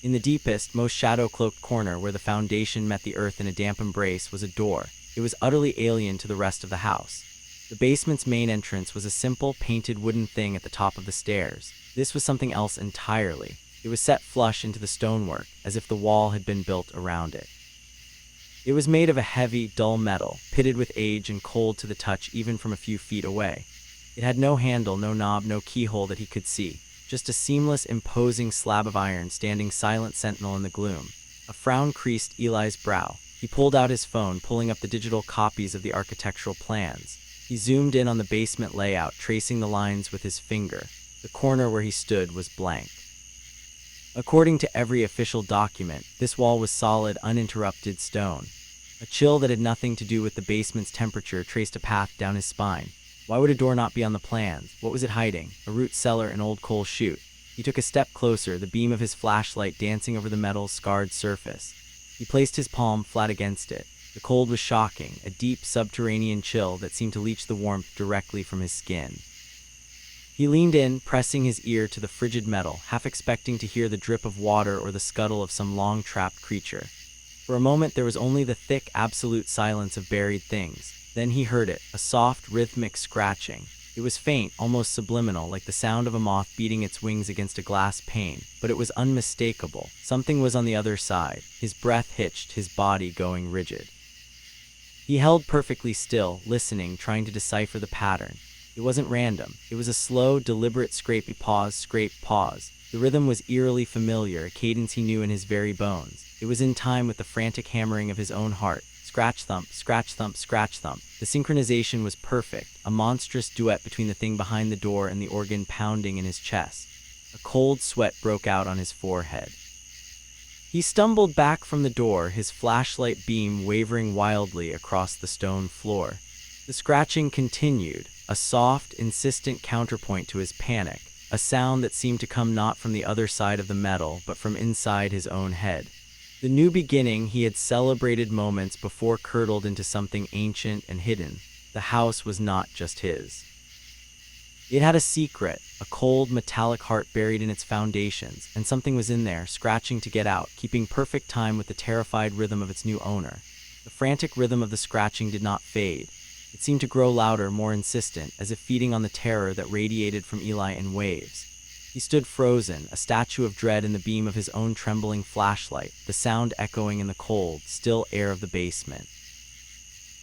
In the deepest, most shadow-cloaked corner where the foundation met the earth in a damp embrace was a door. It was utterly alien to the rest of the house. The basement's main entrance was a simple, painted wooden thing at the top of the stairs. This was something else entirely. It was set flush into the stonework, as if the wall had been built around it. It was made of a heavy, dull metal, pitted with age and cold to the touch even from a few feet away. It had no handle, no knob, no keyhole that he could see, just a seamless, imposing slab of iron standing silent sentinel in the gloom. A frown creased Eli's brow. He pulled out his phone, pulling up the digital copies of the architectural plans. He zoomed in on the basement layout, tracing the lines with his finger. The corner where he stood was blank. According to every official document, this wall was solid, uninterrupted stone. A chill that had nothing to do with the basement's temperature traced a path down his spine. Why would a door not be on the plans? What was it hiding? A root cellar, an old coal chute. He took a step closer, the beam of his flashlight dancing over the metal's scarred surface. He placed his palm flat against it. The cold was shocking, a deep subterranean chill that seemed to leach the warmth directly from his skin. He leaned in, pressing his ear to the frigid metal, half expecting to hear the drip of water or the scuttle of some long-trapped creature. For a moment there was only the thick, absolute silence of buried things. Then he heard it, a soft, rhythmic scratching. It was faint, almost subliminal, like the sound of a moth beating its wings against a glass pane, but it was unmistakable. Something was on the other side. His breath hitched, his body going rigid. He held perfectly still, listening, trying to decipher the pattern. It wasn't random. It was a slow, deliberate scrapey pause, scrape, pause. The rhythm was eerily familiar, a cadence he knew in his very bones. It was in time with the frantic hammering of his own heart. Scratch thump, scratch thump, scratch thump. The synchronization was perfect, a monstrous duet between the thing behind the door and the organ pounding in his chest. A cold sweat broke out on his forehead. He stumbled back from the door, his flashlight beam wavering wildly across the stone floor. The scratching continued, a soft, insistent counterpoint to his panic, a sound that seemed to come not from the other side of the metal, but from inside his own head. The new beginning he had celebrated moments before curdled into something ancient and hidden. The house was not just his. It had a secret, a cold, metallic heart buried in its foundations, and something was in there, scratching to get out, keeping perfect time with the terrified rhythm of its new owner. The frantic rhythm of the scratching did not fade. It seemed to grow louder, more insistent, as if feeding on the terror that radiated from Eli in waves. He stood frozen, a statue of dread in the beam of his own trembling flashlight, the sound echoing in the cold, still air of the basement.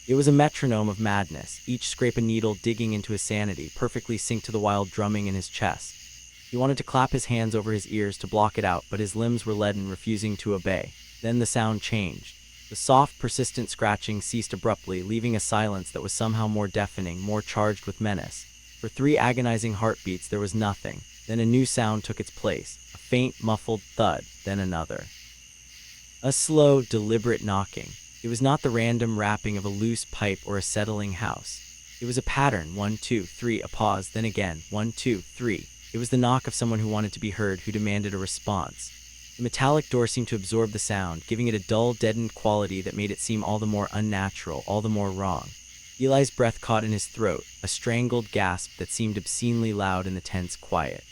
It was a metronome of madness, each scrape a needle digging into his sanity, perfectly synced to the wild drumming in his chest. He wanted to clap his hands over his ears to block it out, but his limbs were leaden, refusing to obey. Then the sound changed. The soft, persistent scratching ceased abruptly, leaving a silence that was somehow more deafening, more charged with menace. For 3 agonizing heartbeats there was nothing. Then a new sound took its place, a faint, muffled thud, then another. A slow, deliberate knocking. It was not the random rapping of a loose pipe or a settling house. It was a pattern, 1, 2, 3, a pause, then again, 1, 2, 3. It was the knock of someone who wanted to be heard, who demanded a response. The metallic door seemed to absorb the sound, giving it a dull, deadened quality that made it seem all the more unnatural, all the more wrong. Eli's breath caught in his throat, a strangled gasp that seemed obscenely loud in the tense quiet.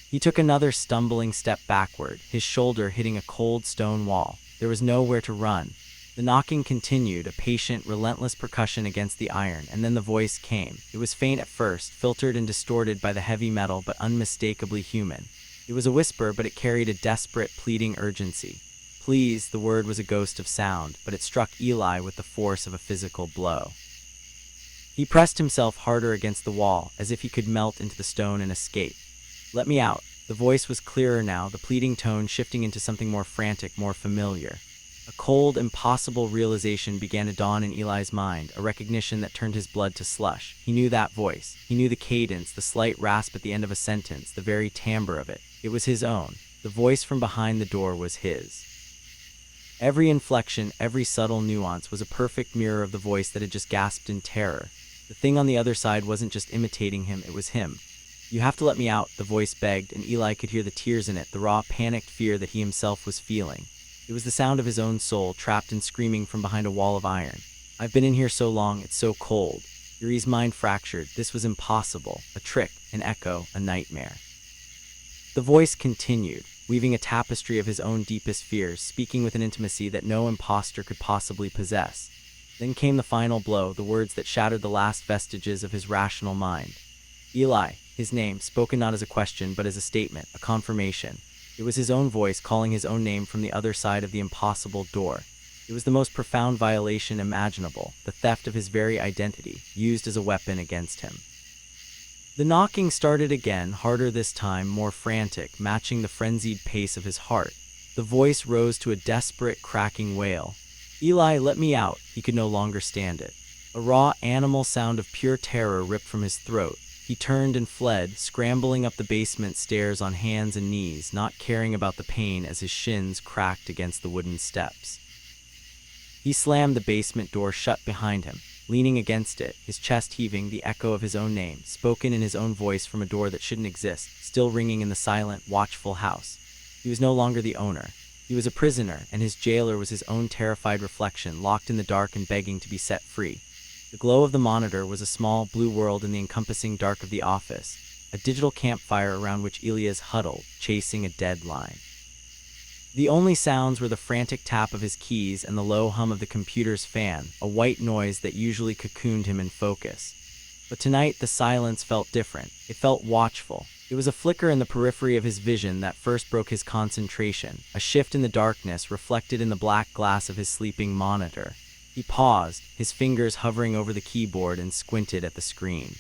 He took another stumbling step backward, his shoulder hitting a cold stone wall. There was nowhere to run. The knocking continued, a patient, relentless percussion against the iron, and then the voice came. It was faint at first, filtered and distorted by the heavy metal, but unmistakably human. It was a whisper, but it carried a desperate, pleading urgency. Please, the word was a ghost of sound, but it struck Eli with the force of a physical blow. He pressed himself harder against the wall, as if he could melt into the stone and escape. Let me out. The voice was clearer now, the pleading tone shifting into something more frantic, more familiar. A cold, impossible realization began to dawn in Eli's mind, a recognition that turned his blood to slush. He knew that voice. He knew the cadence, the slight rasp at the end of a sentence, the very timbre of it. It was his own. The voice from behind the door was his. Every inflection, every subtle nuance was a perfect mirror of the voice that had just gasped in terror. The thing on the other side wasn't just imitating him, it was him. You have to let me out, the voice begged, and Eli could hear the tears in it, the raw, panicked fear that he himself was feeling. It was the sound of his own soul, trapped and screaming from behind a wall of iron. I've been in here so long, it's so cold. Yuri's mind fractured. This was impossible. A trick, an echo, a nightmare. The voice continued, weaving a tapestry of his own deepest fears, speaking with an intimacy that no impostor could possibly possess. Then came the final blow, the words that shattered the last vestiges of his rational mind. Eli, his name, spoken not as a question but as a statement, a confirmation. It was his own voice calling his own name from the other side of the impossible door. It was the most profound violation imaginable, the theft of his very identity, used as a weapon against him. The knocking started again, harder this time, more frantic, matching the frenzied pace of his heart. The voice rose to a desperate, cracking wail. Eli, let me out. He could no longer stand it. A raw, animal sound of pure terror ripped from his throat. He turned and fled, scrambling up the basement stairs on hands and knees, not caring about the pain as his shins cracked against the wooden steps. He slammed the basement door shut behind him, leaning against it, his chest heaving, the echo of his own name, spoken in his own voice from a door that shouldn't exist, still ringing in the silent, watchful house. He was no longer the owner. He was a prisoner, and his jailer was his own terrified reflection, locked in the dark and begging to be set free. The glow of the monitor was a small, blue world in the encompassing dark of the office, a digital campfire around which Elias huddled, chasing a deadline. The only sounds were the frantic tap of his keys and the low hum of the computer's fan, a white noise that usually cocooned him in focus. But tonight the silence felt different. It felt watchful. It was a flicker in the periphery of his vision that first broke his concentration, a shift in the darkness reflected in the black glass of his sleeping monitor. He paused, his fingers hovering over the keyboard, and squinted at the screen.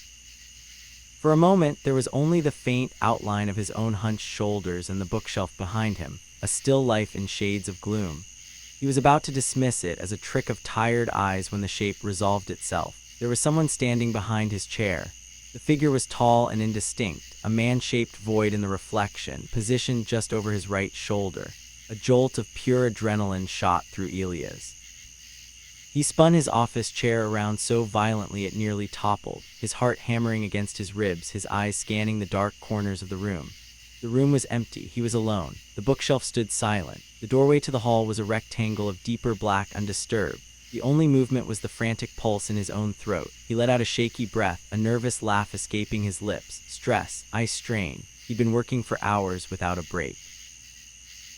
For a moment, there was only the faint outline of his own hunched shoulders and the bookshelf behind him, a still life in shades of gloom. He was about to dismiss it as a trick of tired eyes when the shape resolved itself. There was someone standing behind his chair. The figure was tall and indistinct, a man-shaped void in the reflection, positioned just over his right shoulder. A jolt of pure adrenaline shot through Elias. He spun his office chair around so violently it nearly toppled, his heart hammering against his ribs, his eyes scanning the dark corners of the room. The room was empty. He was alone. The bookshelf stood silent. The doorway to the hall was a rectangle of deeper black, undisturbed. The only movement was the frantic pulse in his own throat. He let out a shaky breath, a nervous laugh escaping his lips. Stress, eye strain. He'd been working for hours without a break.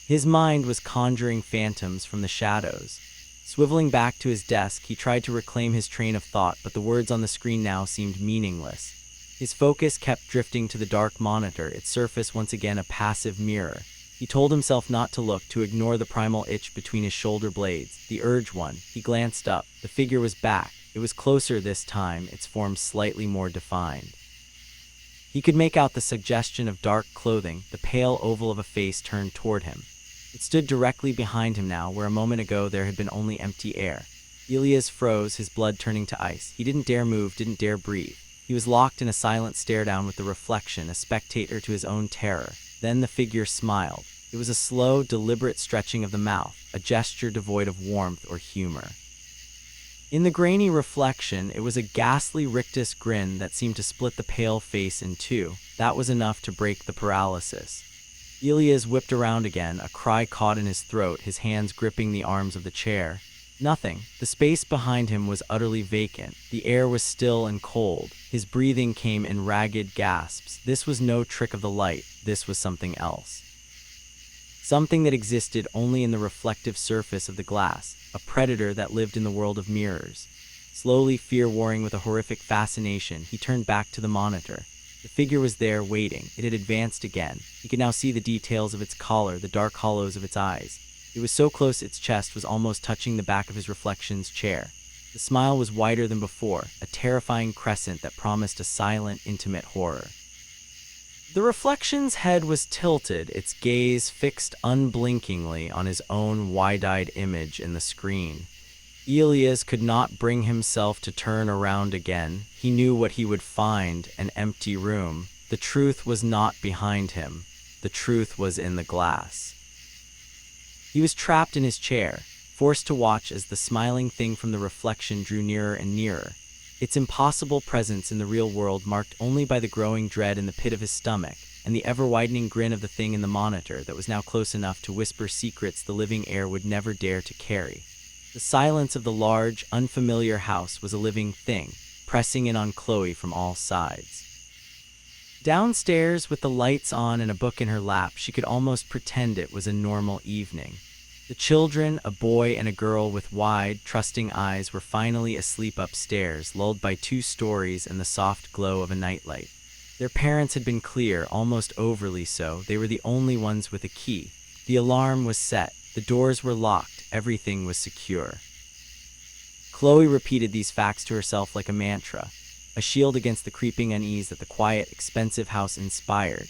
His mind was conjuring phantoms from the shadows. Swiveling back to his desk, he tried to reclaim his train of thought, but the words on the screen now seemed meaningless. His focus kept drifting to the dark monitor, its surface once again a passive mirror. He told himself not to look, to ignore the primal itch between his shoulder blades. The urge won. He glanced up. The figure was back. It was closer this time, its form slightly more defined. He could make out the suggestion of dark clothing, the pale oval of a face turned toward him. It stood directly behind him now, where a moment ago there had been only empty air. Elias froze, his blood turning to ice. He didn't dare move, didn't dare breathe. He was locked in a silent stare-down with the reflection, a spectator to his own terror. Then the figure smiled. It was a slow, deliberate stretching of the mouth, a gesture devoid of warmth or humor. In the grainy reflection, it was a ghastly rictus grin that seemed to split the pale face in two. That was enough to break the paralysis. Elias whipped around again, a cry caught in his throat, his hands gripping the arms of the chair. Nothing. The space behind him was utterly vacant. The air was still and cold. His breathing came in ragged gasps. This was no trick of the light. This was something else. something that existed only in the reflective surface of the glass, a predator that lived in the world of mirrors. Slowly, fear warring with a horrific fascination, he turned back to the monitor. The figure was there, waiting. It had advanced again. He could now see the details of its collar, the dark hollows of its eyes. It was so close its chest was almost touching the back of his reflection's chair. The smile was wider than before, a terrifying crescent that promised a silent, intimate horror. The reflection's head was tilted, its gaze fixed unblinkingly on his own wide-eyed image in the screen. Elias could not bring himself to turn around again. He knew what he would find, an empty room. The truth was not behind him. The truth was in the glass. He was trapped in his chair, forced to watch as the smiling thing from the reflection drew nearer and nearer, its impossible presence in the real world marked only by the growing dread in the pit of his stomach and the ever-widening grin of the thing in the monitor that was now close enough to whisper secrets the living air would never dare to carry. The silence of the large, unfamiliar house was a living thing, pressing in on Chloe from all sides. Downstairs, with the lights on and a book in her lap, she could almost pretend it was a normal evening. The children, a boy and a girl with wide, trusting eyes, were finally asleep upstairs, lulled by 2 stories and the soft glow of a nightlight. Their parents had been clear, almost overly so. They were the only ones with a key. The alarm was set. The doors were locked. Everything was secure. Chloe repeated these facts to herself like a mantra, a shield against the creeping unease that the quiet, expensive house inspired.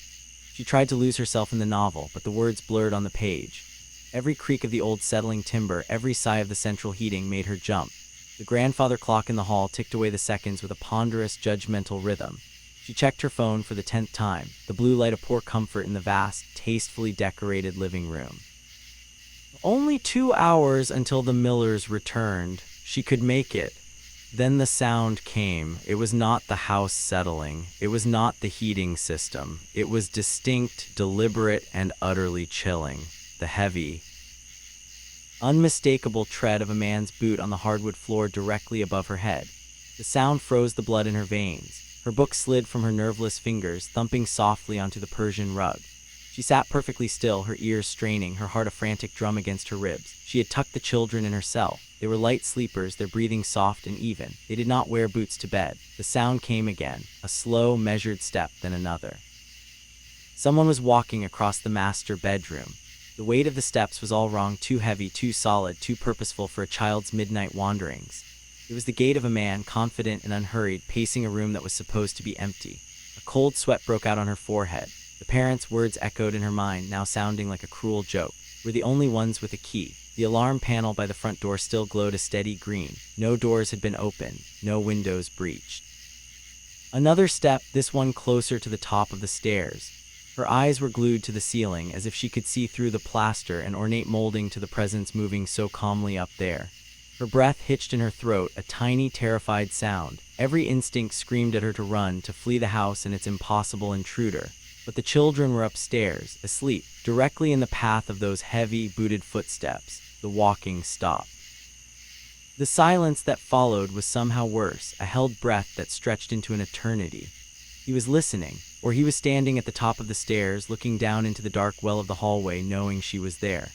She tried to lose herself in the novel, but the words blurred on the page. Every creak of the old settling timber, every sigh of the central heating made her jump. The grandfather clock in the hall ticked away the seconds with a ponderous, judgmental rhythm. She checked her phone for the 10th time, the blue light a poor comfort in the vast, tastefully decorated living room. Only 2 hours until the Millers returned. She could make it. Then the sound came. It was not the house settling. It was not the heating system. It was distinct, deliberate, and utterly chilling. The heavy, unmistakable tread of a man's boot on the hardwood floor directly above her head. The sound froze the blood in her veins. Her book slid from her nerveless fingers, thumping softly onto the Persian rug. She sat perfectly still, her ears straining, her heart a frantic drum against her ribs. She had tucked the children in herself. They were light sleepers, their breathing soft and even. They did not wear boots to bed. The sound came again, a slow, measured step, then another. Someone was walking across the master bedroom. The weight of the steps was all wrong, too heavy, too solid, too purposeful for a child's midnight wanderings. It was the gait of a man, confident and unhurried, pacing a room that was supposed to be empty. A cold sweat broke out on her forehead. The parents' words echoed in her mind, now sounding like a cruel joke. We're the only ones with a key. The alarm panel by the front door still glowed a steady green. No doors had been opened, no windows breached. Another step, this one closer to the top of the stairs. Her eyes were glued to the ceiling, as if she could see through the plaster and ornate molding to the presence moving so calmly up there. Her breath hitched in her throat, a tiny, terrified sound. Every instinct screamed at her to run, to flee the house and its impossible intruder. But the children were upstairs, asleep, directly in the path of those heavy, booted footsteps. The walking stopped. The silence that followed was somehow worse, a held breath that stretched into an eternity. He was listening, or he was standing at the top of the stairs, looking down into the dark well of the hallway, knowing she was there.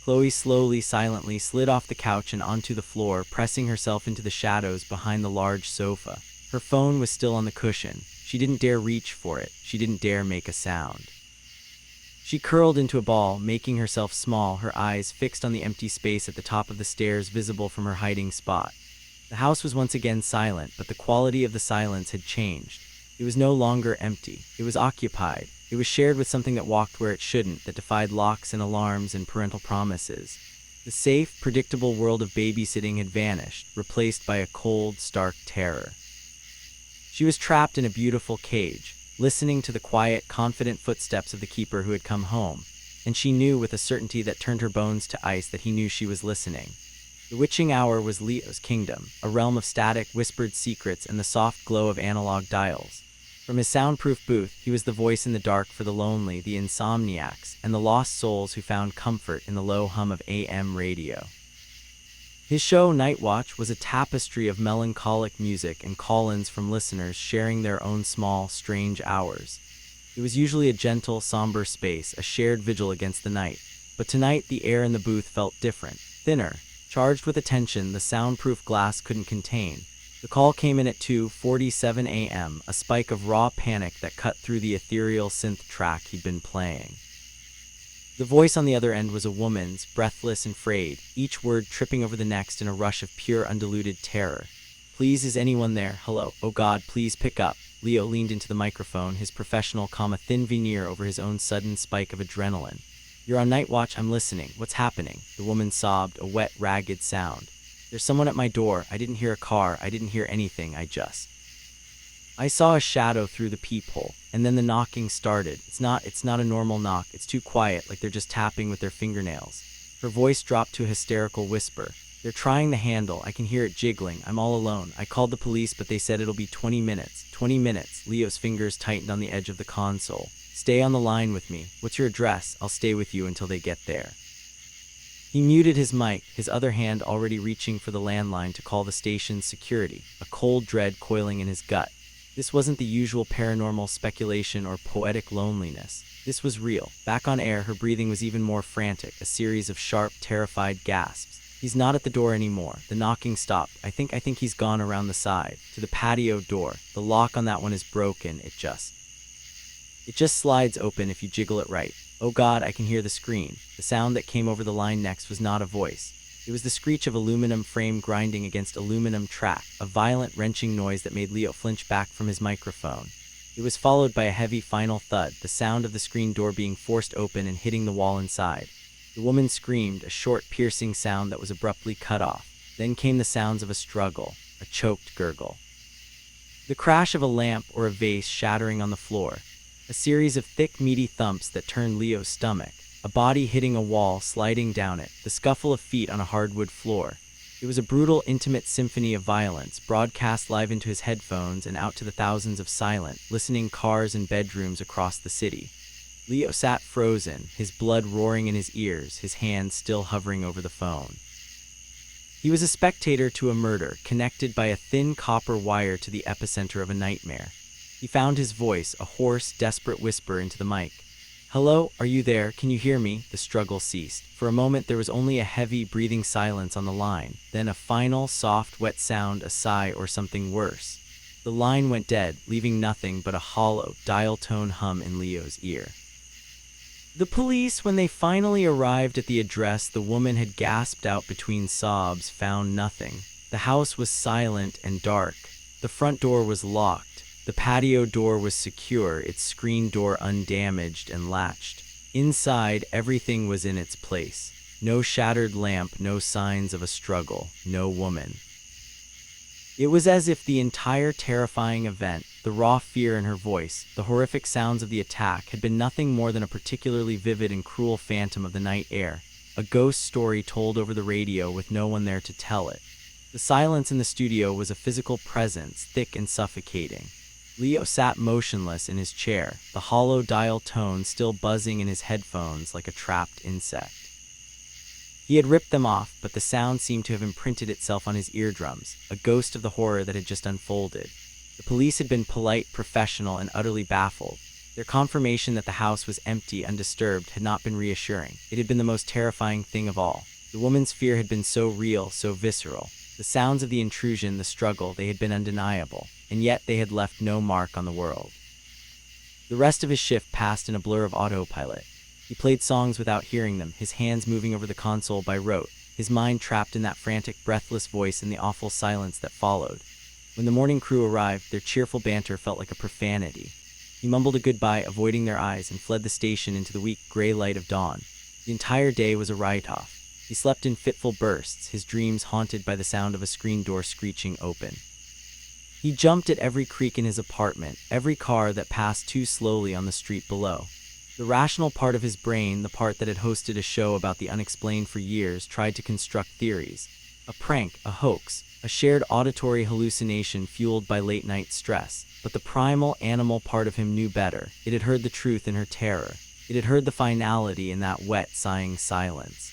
Chloe slowly, silently slid off the couch and onto the floor, pressing herself into the shadows behind the large sofa. Her phone was still on the cushion. She didn't dare reach for it. She didn't dare make a sound. She curled into a ball, making herself small, her eyes fixed on the empty space at the top of the stairs visible from her hiding spot. The house was once again silent, but the quality of the silence had changed. It was no longer empty. It was occupied. It was shared with something that walked where it shouldn't, that defied locks and alarms and parental promises. The safe, predictable world of babysitting had vanished, replaced by a cold, stark terror. She was trapped in a beautiful cage, listening to the quiet, confident footsteps of the keeper who had come home, and she knew with a certainty that turned her bones to ice that he knew she was listening. The witching hour was Leo's kingdom, a realm of static, whispered secrets and the soft glow of analog dials. From his soundproof booth, he was the voice in the dark for the lonely, the insomniacs, and the lost souls who found comfort in the low hum of AM radio. His show, Night Watch, was a tapestry of melancholic music and call-ins from listeners sharing their own small, strange hours. It was usually a gentle, somber space, a shared vigil against the night. But tonight, the air in the booth felt different, thinner, charged with a tension the soundproof glass couldn't contain. The call came in at 2:47 a.m., a spike of raw panic that cut through the ethereal synth track he'd been playing. The voice on the other end was a woman's, breathless and frayed, each word tripping over the next in a rush of pure, undiluted terror. "Please, is anyone there? Hello? Oh God, please pick up." Leo leaned into the microphone, his professional calm a thin veneer over his own sudden spike of adrenaline. "You're on night watch, I'm listening. What's happening?" The woman sobbed, a wet, ragged sound. "There's someone at my door. I didn't hear a car. I didn't hear anything. I saw a shadow through the peephole, and then the knocking started. It's not a normal knock. It's too quiet, like they're just tapping with their fingernails." Her voice dropped to a hysterical whisper. "They're trying the handle. I can hear it jiggling. I'm all alone. I called the police, but they said it'll be 20 minutes. 20 minutes. Leo's fingers tightened on the edge of the console. "Stay on the line with me. What's your address? I'll stay with you until they get there." He muted his mic, his other hand already reaching for the landline to call the station's security, a cold dread coiling in his gut. This wasn't the usual paranormal speculation or poetic loneliness. This was real. Back on air, her breathing was even more frantic, a series of sharp, terrified gasps. "He's not at the door anymore." The knocking stopped. I think he's gone around the side, to the patio door. "The lock on that one is broken. It just slides open if you jiggle it right." "Oh God," I can hear the scream. The sound that came over the line next was not a voice. It was the screech of aluminum frame grinding against aluminum track, a violent, wrenching noise that made Leo flinch back from his microphone. It was followed by a heavy final thud, the sound of the screen door being forced open and hitting the wall inside. The woman screamed, a short, piercing sound that was abruptly cut off. Then came the sounds of a struggle, a choked gurgle. The crash of a lamp or a vase shattering on the floor. A series of thick, meaty thumps that turned Leo's stomach. A body hitting a wall, sliding down it, the scuffle of feet on a hardwood floor. It was a brutal, intimate symphony of violence, broadcast live into his headphones and out to the thousands of silent, listening cars and bedrooms across the city. Leo sat frozen, his blood roaring in his ears, his hands still hovering over the phone. He was a spectator to a murder, connected by a thin copper wire to the epicenter of a nightmare. He found his voice, a hoarse, desperate whisper into the mic. "Hello, are you there? Can you hear me?" The struggle ceased. For a moment there was only a heavy, breathing silence on the line, then a final, soft, wet sound, a sigh or something worse. The line went dead, leaving nothing but a hollow, dial-tone hum in Leo's ear. The police, when they finally arrived at the address the woman had gasped out between sobs, found nothing. The house was silent and dark. The front door was locked. The patio door was secure, its screen door undamaged and latched. Inside, everything was in its place. No shattered lamp, no signs of a struggle, no woman. It was as if the entire terrifying event, the raw fear in her voice, the horrific sounds of the attack, had been nothing more than a particularly vivid and cruel phantom of the night air, a ghost story told over the radio with no one there to tell it. The silence in the studio was a physical presence, thick and suffocating. Leo sat motionless in his chair, the hollow dial tone still buzzing in his headphones like a trapped insect. He had ripped them off, but the sound seemed to have imprinted itself on his eardrums, a ghost of the horror that had just unfolded. The police had been polite, professional, and utterly baffled. Their confirmation that the house was empty, undisturbed, had not been reassuring. It had been the most terrifying thing of all. The woman's fear had been so real, so visceral. The sounds of the intrusion, the struggle, they had been undeniable, and yet they had left no mark on the world. The rest of his shift passed in a blur of autopilot. He played songs without hearing them, his hands moving over the console by rote, his mind trapped in that frantic, breathless voice and the awful silence that followed. When the morning crew arrived, their cheerful banter felt like a profanity. He mumbled a goodbye, avoiding their eyes, and fled the station into the weak, gray light of dawn. The entire day was a write-off. He slept in fitful bursts, his dreams haunted by the sound of a screen door screeching open. He jumped at every creak in his apartment, every car that passed too slowly on the street below. The rational part of his brain, the part that had hosted a show about the unexplained for years, tried to construct theories. A prank, a hoax, a shared auditory hallucination fueled by late-night stress. But the primal, animal part of him knew better. It had heard the truth in her terror. It had heard the finality in that wet, sighing silence.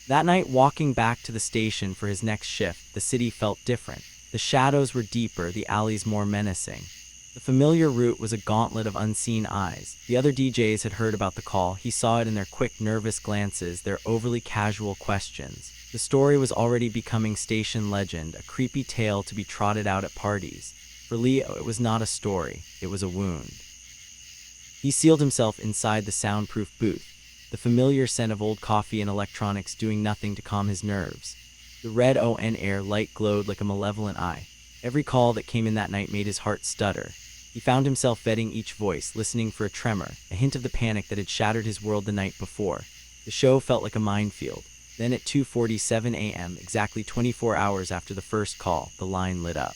That night, walking back to the station for his next shift, the city felt different. The shadows were deeper, the alleys more menacing. The familiar route was a gauntlet of unseen eyes. The other DJs had heard about the call. He saw it in their quick, nervous glances, their overly casual questions. The story was already becoming station legend, a creepy tale to be trotted out at parties. For Leo, it was not a story, it was a wound. He sealed himself inside the soundproof booth, the familiar scent of old coffee and electronics doing nothing to calm his nerves. The red on air light glowed like a malevolent eye. Every call that came in that night made his heart stutter. He found himself vetting each voice, listening for a tremor, a hint of the panic that had shattered his world the night before. The show felt like a minefield. Then at 2:47 a.m., exactly 24 hours after the first call, the line lit up.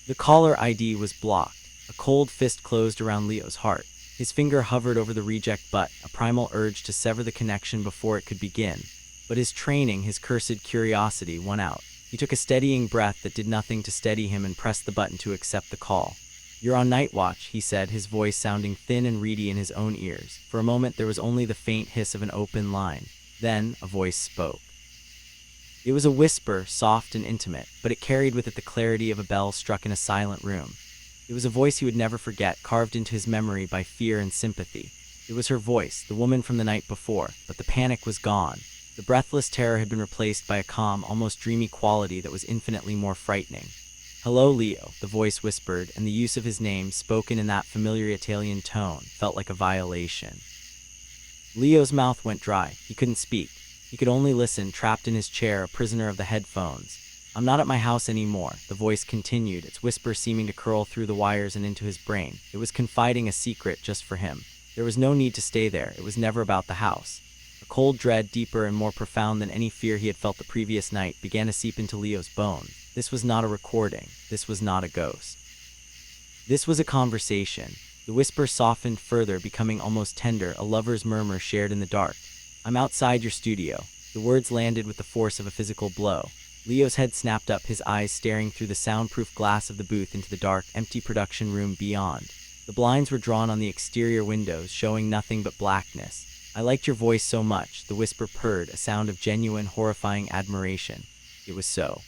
The caller ID was blocked. A cold fist closed around Leo's heart. His finger hovered over the reject button, a primal urge to sever the connection before it could begin. But his training, his cursed curiosity, won out. He took a steadying breath that did nothing to steady him and pressed the button to accept the call. "You're on night watch," he said, his voice sounding thin and reedy in his own ears. For a moment there was only the faint hiss of an open line. Then a voice spoke. It was a whisper, soft and intimate, but it carried with it the clarity of a bell struck in a silent room. It was a voice he would never forget, carved into his memory by fear and sympathy. It was her voice, the woman from the night before, but the panic was gone. The breathless terror had been replaced by a calm, almost dreamy quality that was infinitely more frightening. "Hello, Leo," the voice whispered, and the use of his name, spoken in that familiar Italian tone, felt like a violation. Leo's mouth went dry. He couldn't speak. He could only listen, trapped in his chair, a prisoner of the headphones. "I'm not at my house anymore," the voice continued, its whisper seeming to curl through the wires and into his brain. It was confiding a secret just for him. There was no need to stay there. It was never about the house. A cold dread, deeper and more profound than any fear he had felt the previous night, began to seep into Leo's bones. This was not a recording. This was not a ghost. This was a conversation. The whisper softened further, becoming almost tender, a lover's murmur shared in the dark. "I'm outside your studio." The words landed with the force of a physical blow. Leo's head snapped up, his eyes staring through the soundproof glass of the booth into the dark, empty production room beyond. The blinds were drawn on the exterior windows, showing nothing but blackness. "I liked your voice so much," the whisper purred, a sound of genuine, horrifying admiration. It was so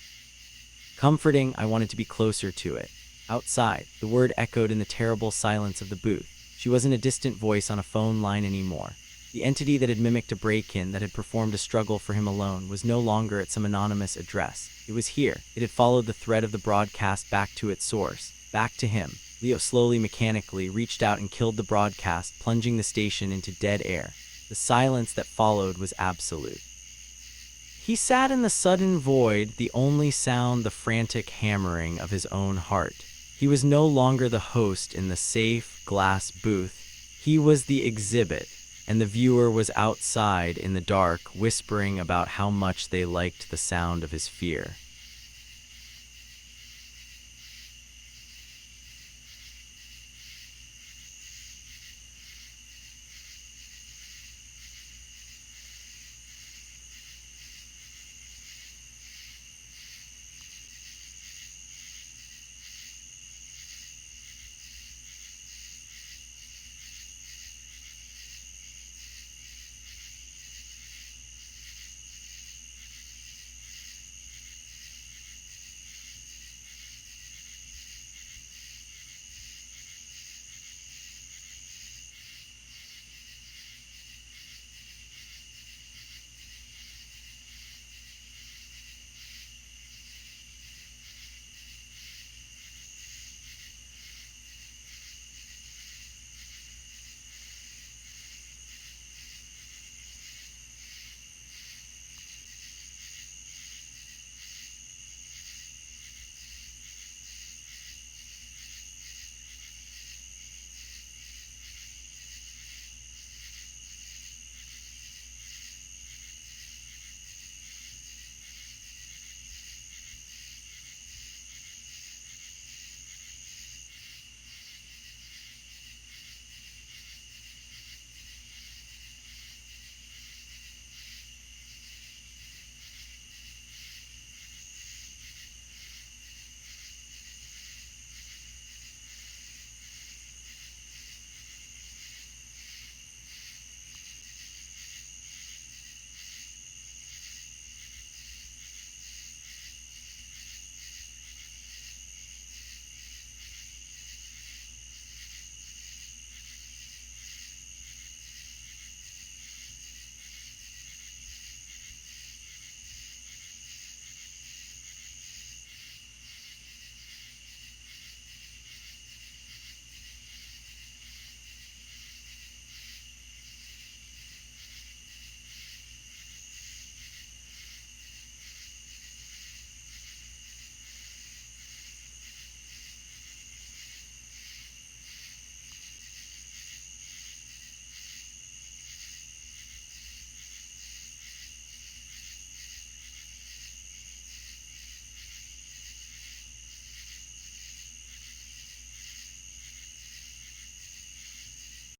comforting, I wanted to be closer to it. Outside, the word echoed in the terrible silence of the booth. She wasn't a distant voice on a phone line anymore. The entity that had mimicked a break-in, that had performed a struggle for him alone, was no longer at some anonymous address. It was here. It had followed the thread of the broadcast back to its source, back to him. Leo slowly, mechanically, reached out and killed the broadcast, plunging the station into dead air. The silence that followed was absolute. He sat in the sudden void, the only sound the frantic hammering of his own heart. He was no longer the host in the safe, glass booth. He was the exhibit, and the viewer was outside in the dark, whispering about how much they liked the sound of his fear.